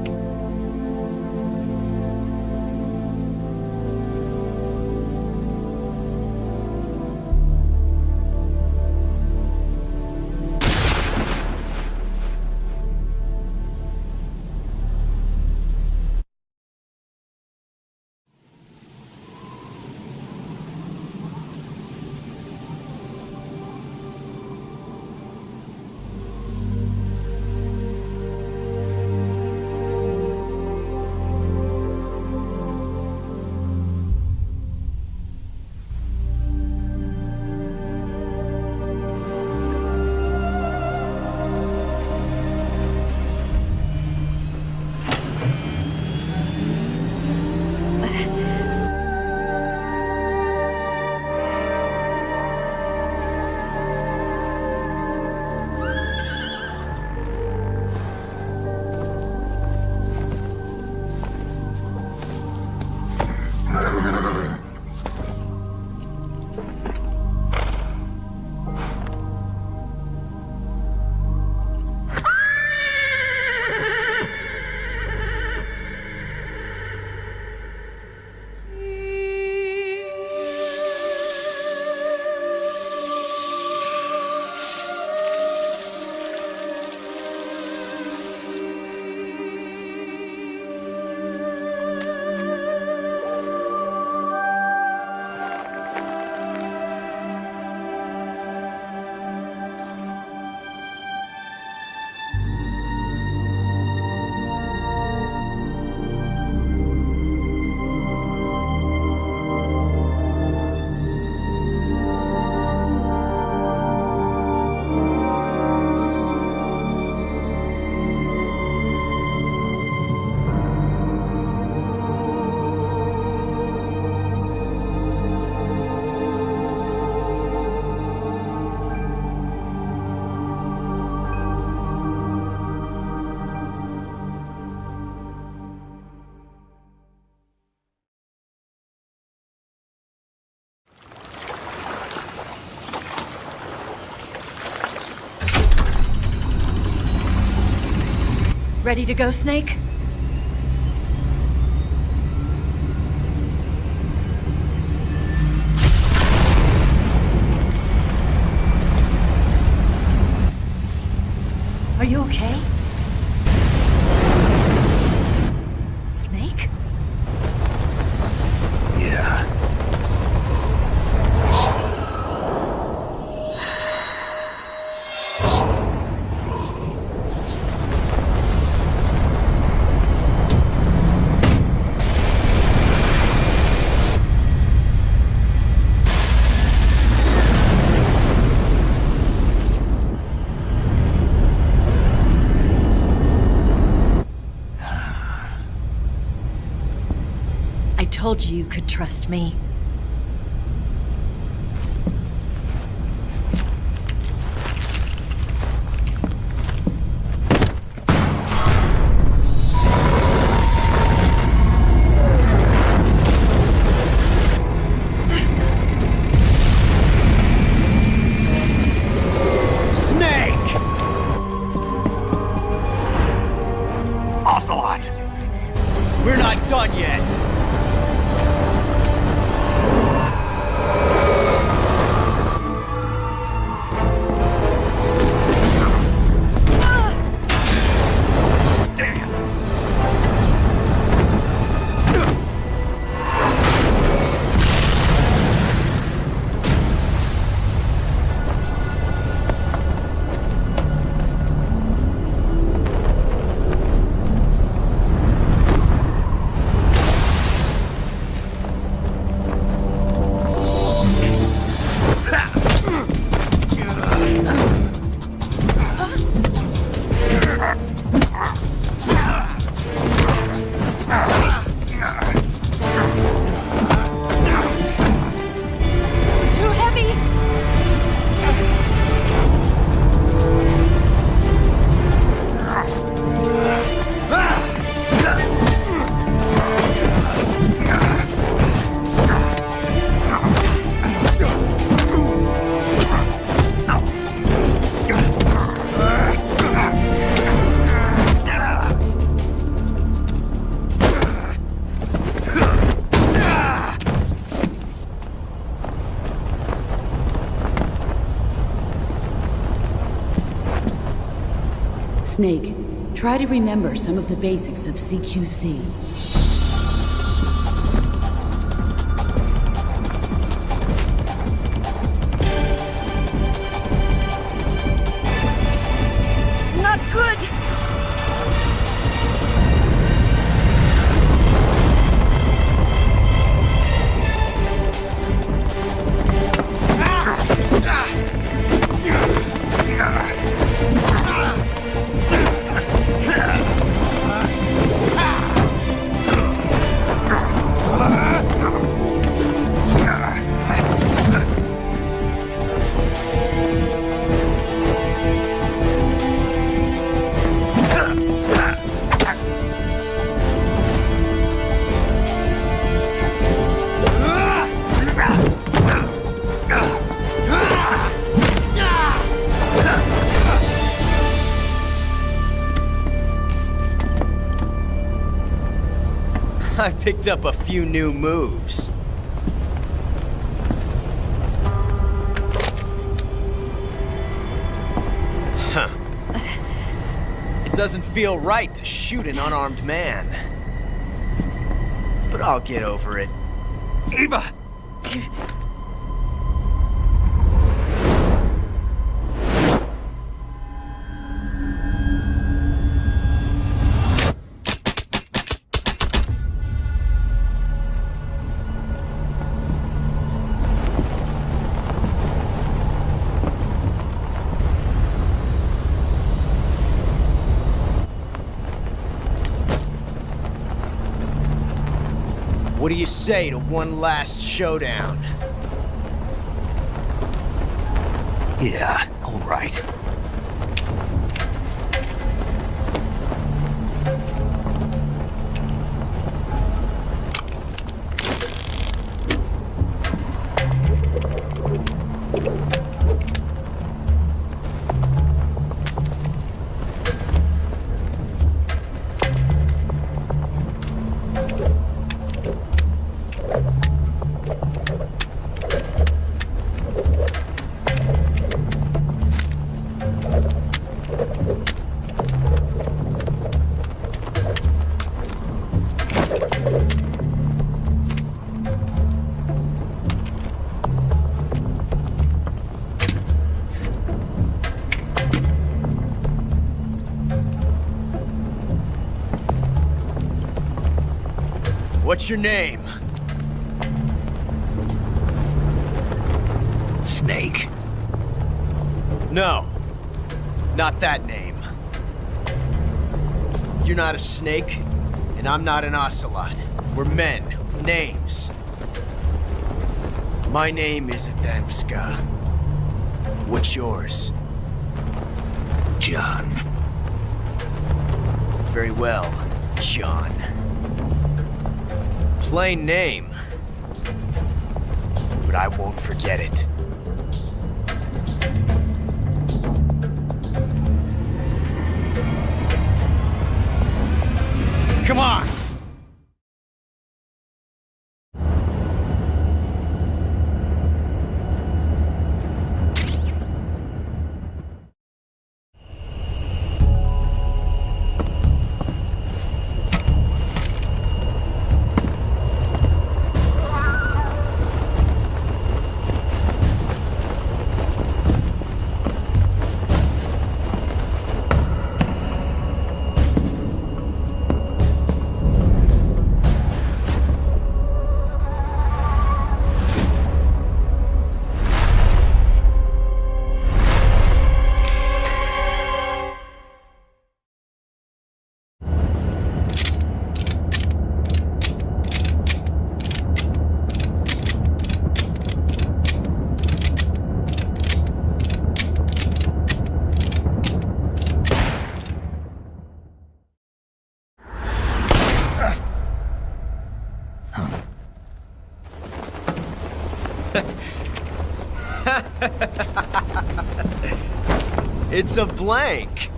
Ready to go, Snake? Are you okay? Snake? Yeah. I told you you could trust me. Snake! Ocelot! We're not done yet. Too heavy! Snake, try to remember some of the basics of CQC. Not good! I've picked up a few new moves. Huh. It doesn't feel right to shoot an unarmed man. But I'll get over it. Eva! What do you say to one last showdown? Yeah, all right. What's your name? Snake. No. Not that name. You're not a snake, and I'm not an ocelot. We're men with names. My name is Adamska. What's yours? John. Very well, John. Plain name. But I won't forget it. Come on! It's a blank.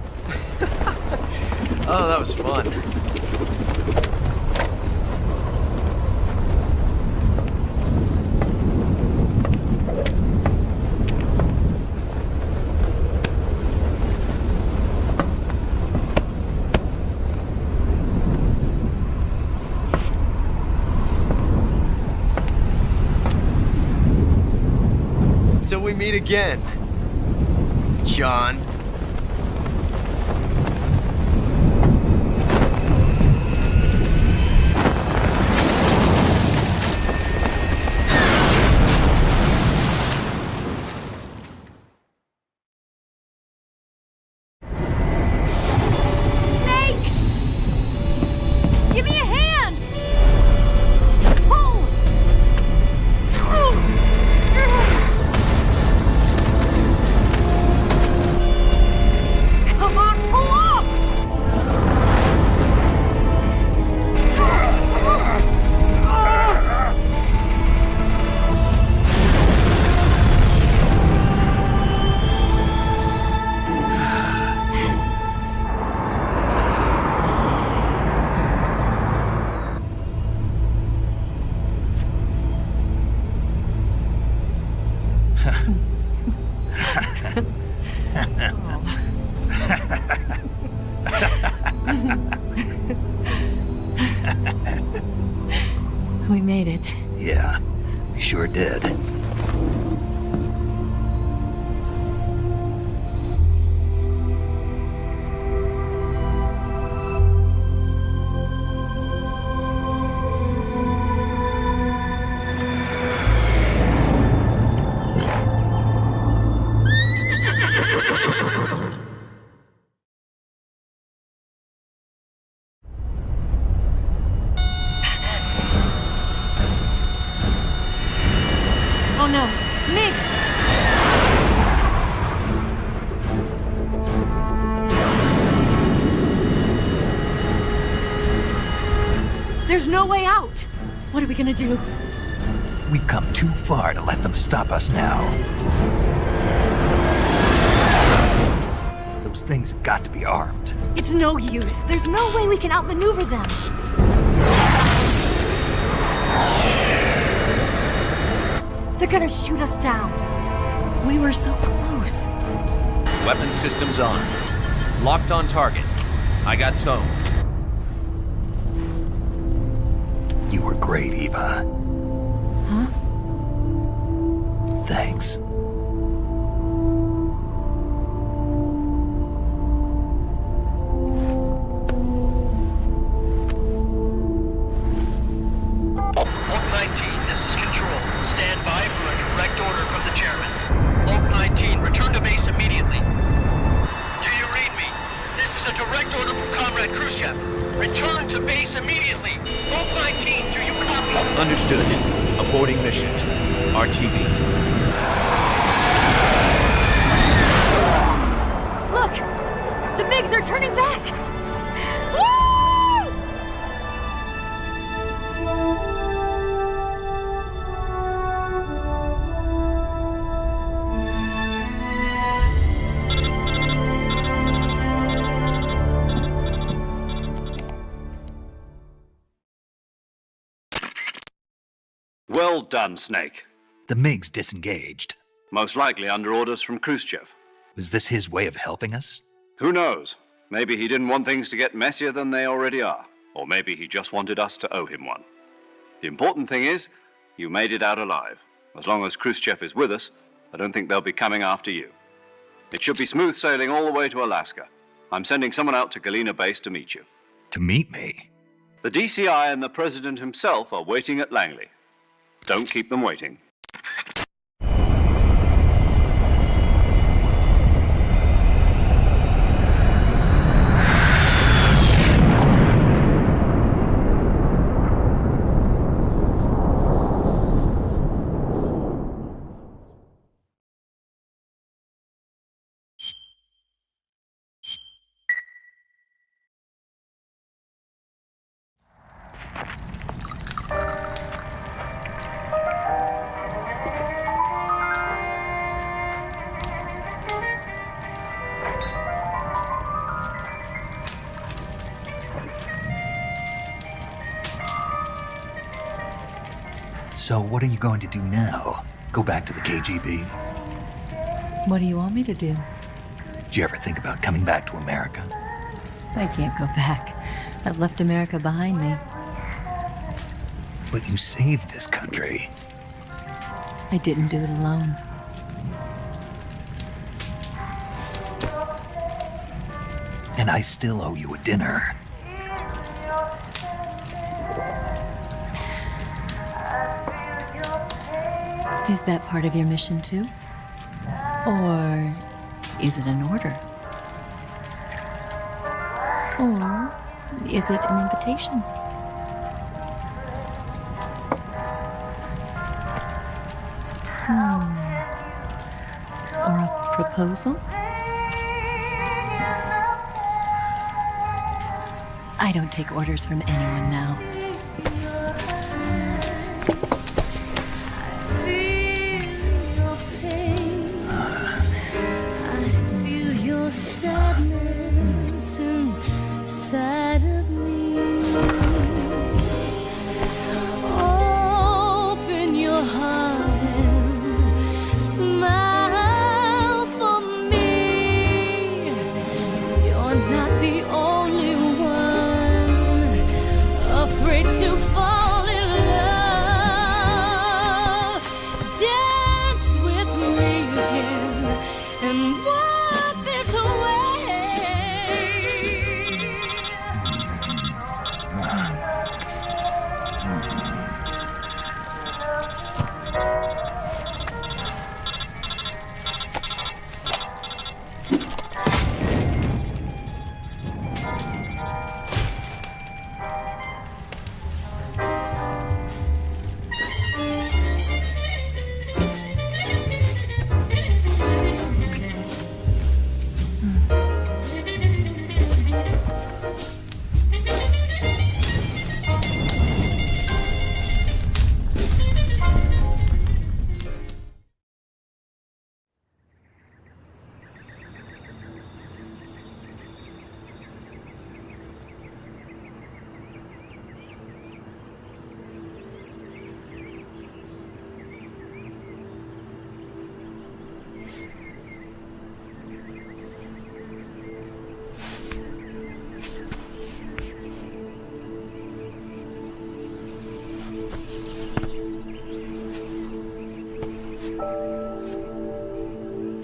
Oh, that was fun. Until we meet again, John. We made it. Yeah, we sure did. Oh no, Miggs! There's no way out! What are we gonna do? We've come too far to let them stop us now. Those things have got to be armed. It's no use. There's no way we can outmaneuver them. They're gonna shoot us down. We were so close. Weapon systems on. Locked on target. I got towed. great, Eva. Huh? Thanks. Oak 19, this is Control. Stand by for a direct order from the chairman. Oak 19, return to base immediately. Do you read me? This is a direct order from Comrade Khrushchev. Return to base immediately. Oak 19, do you copy? Understood. Aborting mission. RTB. Look! The MiGs are turning back! Woo! Well done, Snake. The MiGs disengaged. Most likely under orders from Khrushchev. Was this his way of helping us? Who knows? Maybe he didn't want things to get messier than they already are. Or maybe he just wanted us to owe him one. The important thing is, you made it out alive. As long as Khrushchev is with us, I don't think they'll be coming after you. It should be smooth sailing all the way to Alaska. I'm sending someone out to Galena Base to meet you. To meet me? The DCI and the President himself are waiting at Langley. Don't keep them waiting. So what are you going to do now? Go back to the KGB? What do you want me to do? Did you ever think about coming back to America? I can't go back. I've left America behind me. But you saved this country. I didn't do it alone. And I still owe you a dinner. Is that part of your mission too? Or is it an order? Or is it an invitation? Or a proposal? I don't take orders from anyone now.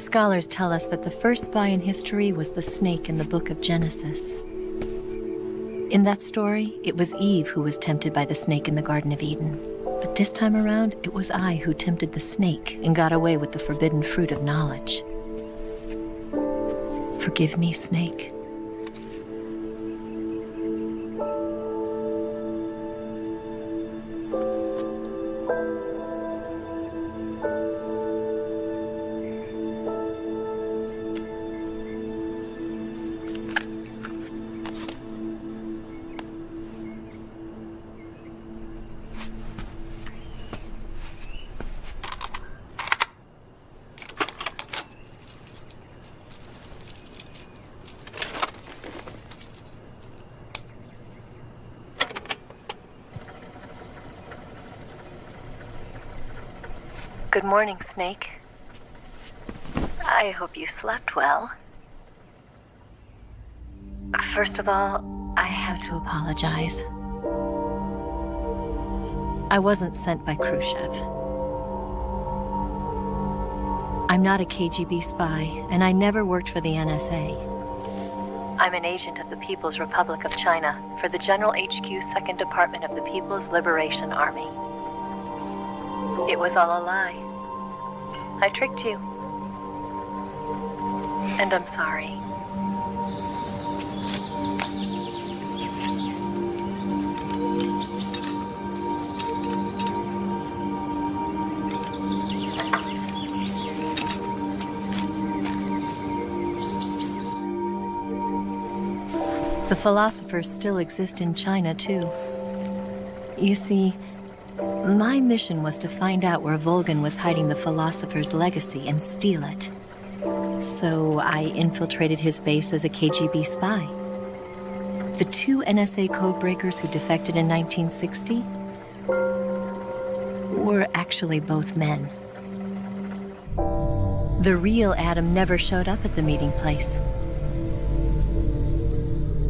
Scholars tell us that the first spy in history was the snake in the book of Genesis. In that story, it was Eve who was tempted by the snake in the Garden of Eden. But this time around, it was I who tempted the snake and got away with the forbidden fruit of knowledge. Forgive me, Snake. Good morning, Snake. I hope you slept well. First of all, I have to apologize. I wasn't sent by Khrushchev. I'm not a KGB spy, and I never worked for the NSA. I'm an agent of the People's Republic of China for the General HQ 2nd Department of the People's Liberation Army. It was all a lie. I tricked you. And I'm sorry. The philosophers still exist in China, too. You see, my mission was to find out where Volgin was hiding the philosopher's legacy and steal it. So I infiltrated his base as a KGB spy. The 2 NSA codebreakers who defected in 1960 were actually both men. The real Adam never showed up at the meeting place,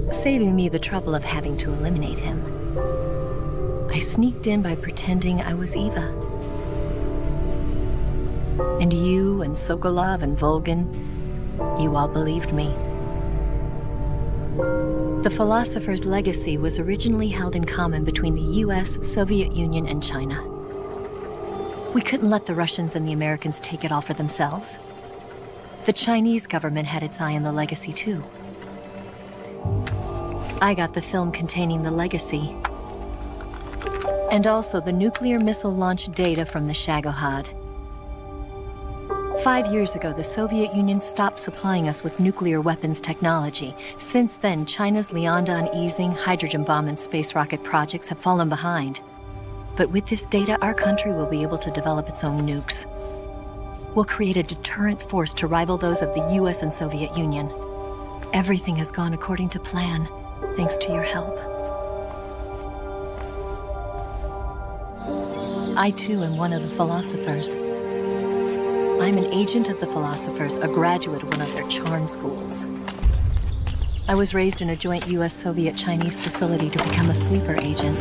saving me the trouble of having to eliminate him. I sneaked in by pretending I was Eva. And you and Sokolov and Volgin, you all believed me. The philosopher's legacy was originally held in common between the US, Soviet Union, and China. We couldn't let the Russians and the Americans take it all for themselves. The Chinese government had its eye on the legacy, too. I got the film containing the legacy, and also the nuclear missile launch data from the Shagohod. 5 years ago, the Soviet Union stopped supplying us with nuclear weapons technology. Since then, China's Liaodong easing, hydrogen bomb, and space rocket projects have fallen behind. But with this data, our country will be able to develop its own nukes. We'll create a deterrent force to rival those of the US and Soviet Union. Everything has gone according to plan, thanks to your help. I, too, am one of the philosophers. I'm an agent of the philosophers, a graduate of one of their charm schools. I was raised in a joint US-Soviet-Chinese facility to become a sleeper agent.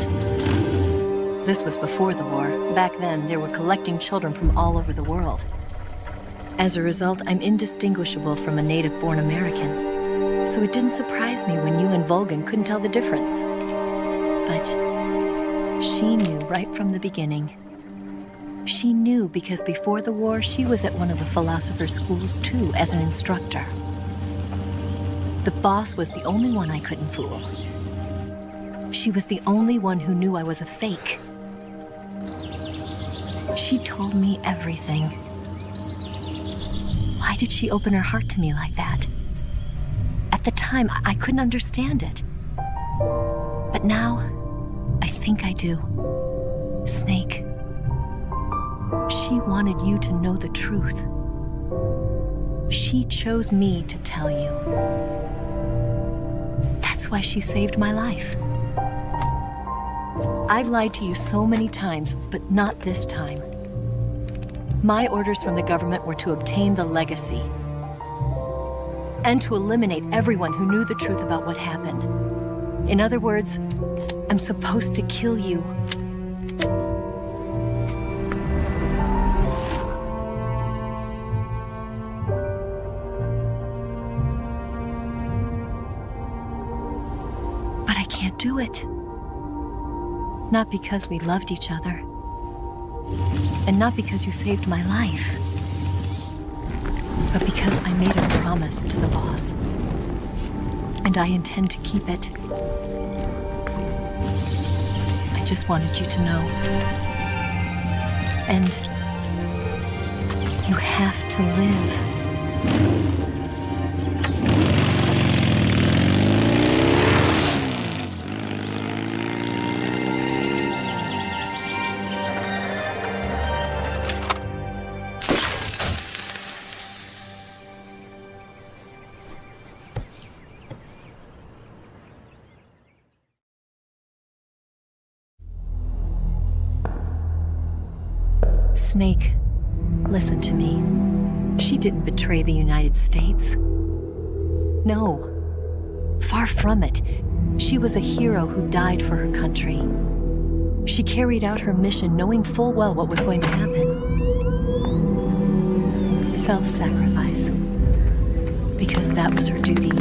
This was before the war. Back then, they were collecting children from all over the world. As a result, I'm indistinguishable from a native-born American. So it didn't surprise me when you and Volgin couldn't tell the difference. But she knew right from the beginning. She knew because before the war, she was at one of the philosopher's schools too, as an instructor. The boss was the only one I couldn't fool. She was the only one who knew I was a fake. She told me everything. Why did she open her heart to me like that? At the time, I couldn't understand it. But now, I think I do. Snake. She wanted you to know the truth. She chose me to tell you. That's why she saved my life. I've lied to you so many times, but not this time. My orders from the government were to obtain the legacy and to eliminate everyone who knew the truth about what happened. In other words, I'm supposed to kill you. would do it. Not because we loved each other. And not because you saved my life. But because I made a promise to the boss. And I intend to keep it. I just wanted you to know. And you have to live. Snake, listen to me. She didn't betray the United States. No. Far from it. She was a hero who died for her country. She carried out her mission knowing full well what was going to happen. Self-sacrifice. Because that was her duty.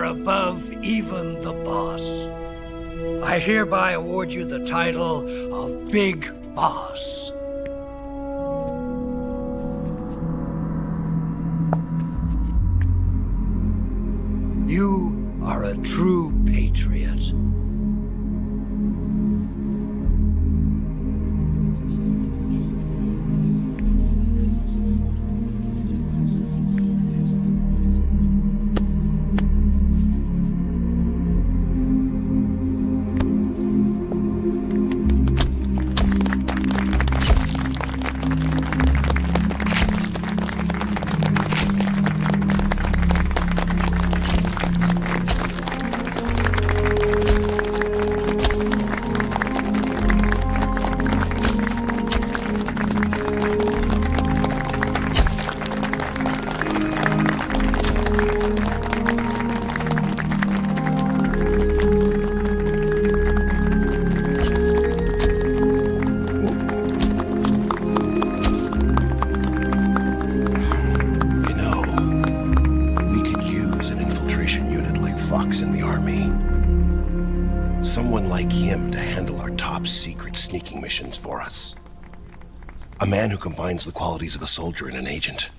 Above even the boss. I hereby award you the title of Big Boss. You are a true patriot. Someone like him to handle our top secret sneaking missions for us. A man who combines the qualities of a soldier and an agent.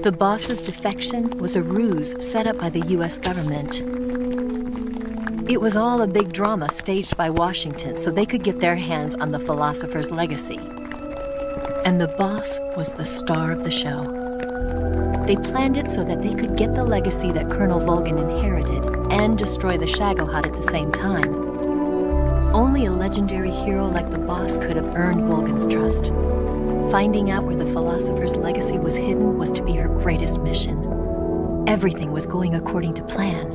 The boss's defection was a ruse set up by the US government. It was all a big drama staged by Washington so they could get their hands on the philosopher's legacy. And the boss was the star of the show. They planned it so that they could get the legacy that Colonel Volgin inherited and destroy the Shagohod at the same time. Only a legendary hero like the boss could have earned Volgin's trust. Finding out where the philosopher's legacy was hidden was to be her greatest mission. Everything was going according to plan.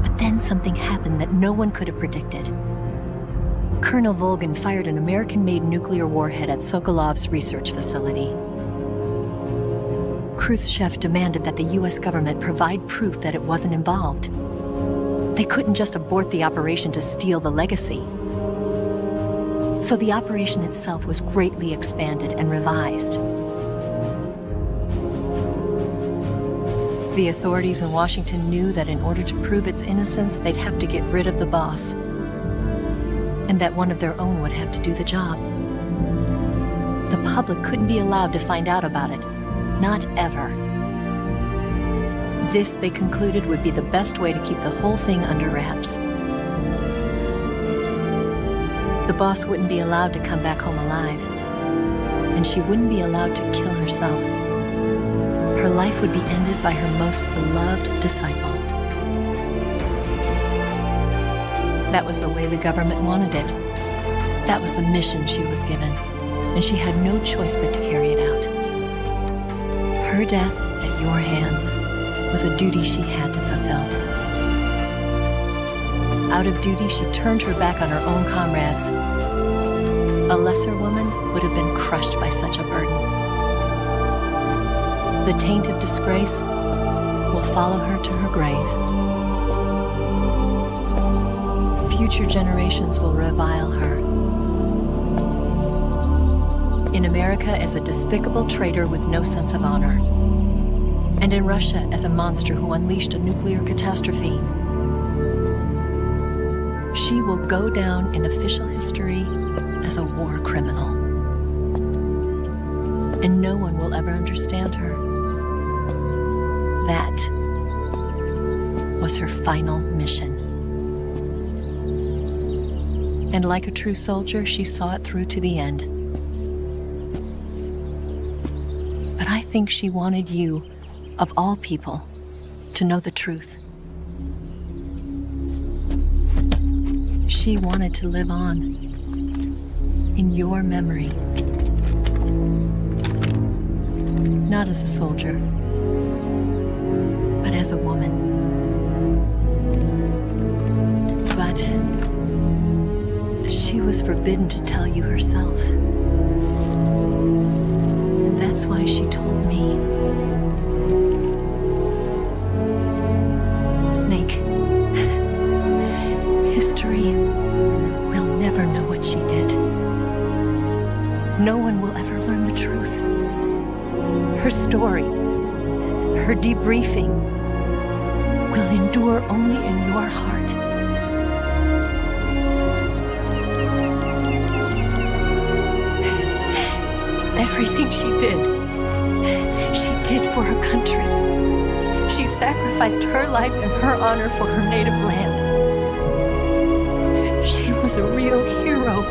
But then something happened that no one could have predicted. Colonel Volgin fired an American-made nuclear warhead at Sokolov's research facility. Khrushchev demanded that the US government provide proof that it wasn't involved. They couldn't just abort the operation to steal the legacy. So the operation itself was greatly expanded and revised. The authorities in Washington knew that in order to prove its innocence, they'd have to get rid of the boss. And that one of their own would have to do the job. The public couldn't be allowed to find out about it. Not ever. This, they concluded, would be the best way to keep the whole thing under wraps. The boss wouldn't be allowed to come back home alive. And she wouldn't be allowed to kill herself. Her life would be ended by her most beloved disciple. That was the way the government wanted it. That was the mission she was given. And she had no choice but to carry it out. Her death at your hands was a duty she had to fulfill. Out of duty, she turned her back on her own comrades lesser woman would have been crushed by such a burden. The taint of disgrace will follow her to her grave. Future generations will revile her. In America as a despicable traitor with no sense of honor. And in Russia as a monster who unleashed a nuclear catastrophe. She will go down in official history as a war criminal. And no one will ever understand her. That was her final mission. And like a true soldier, she saw it through to the end. But I think she wanted you, of all people, to know the truth. She wanted to live on in your memory. Not as a soldier, but as a woman. But she was forbidden to tell you herself. And that's why she told me. Snake, history will never know what she did. No one will ever learn the truth. Her story, her debriefing, will endure only in your heart. Everything she did for her country. She sacrificed her life and her honor for her native land. She was a real hero.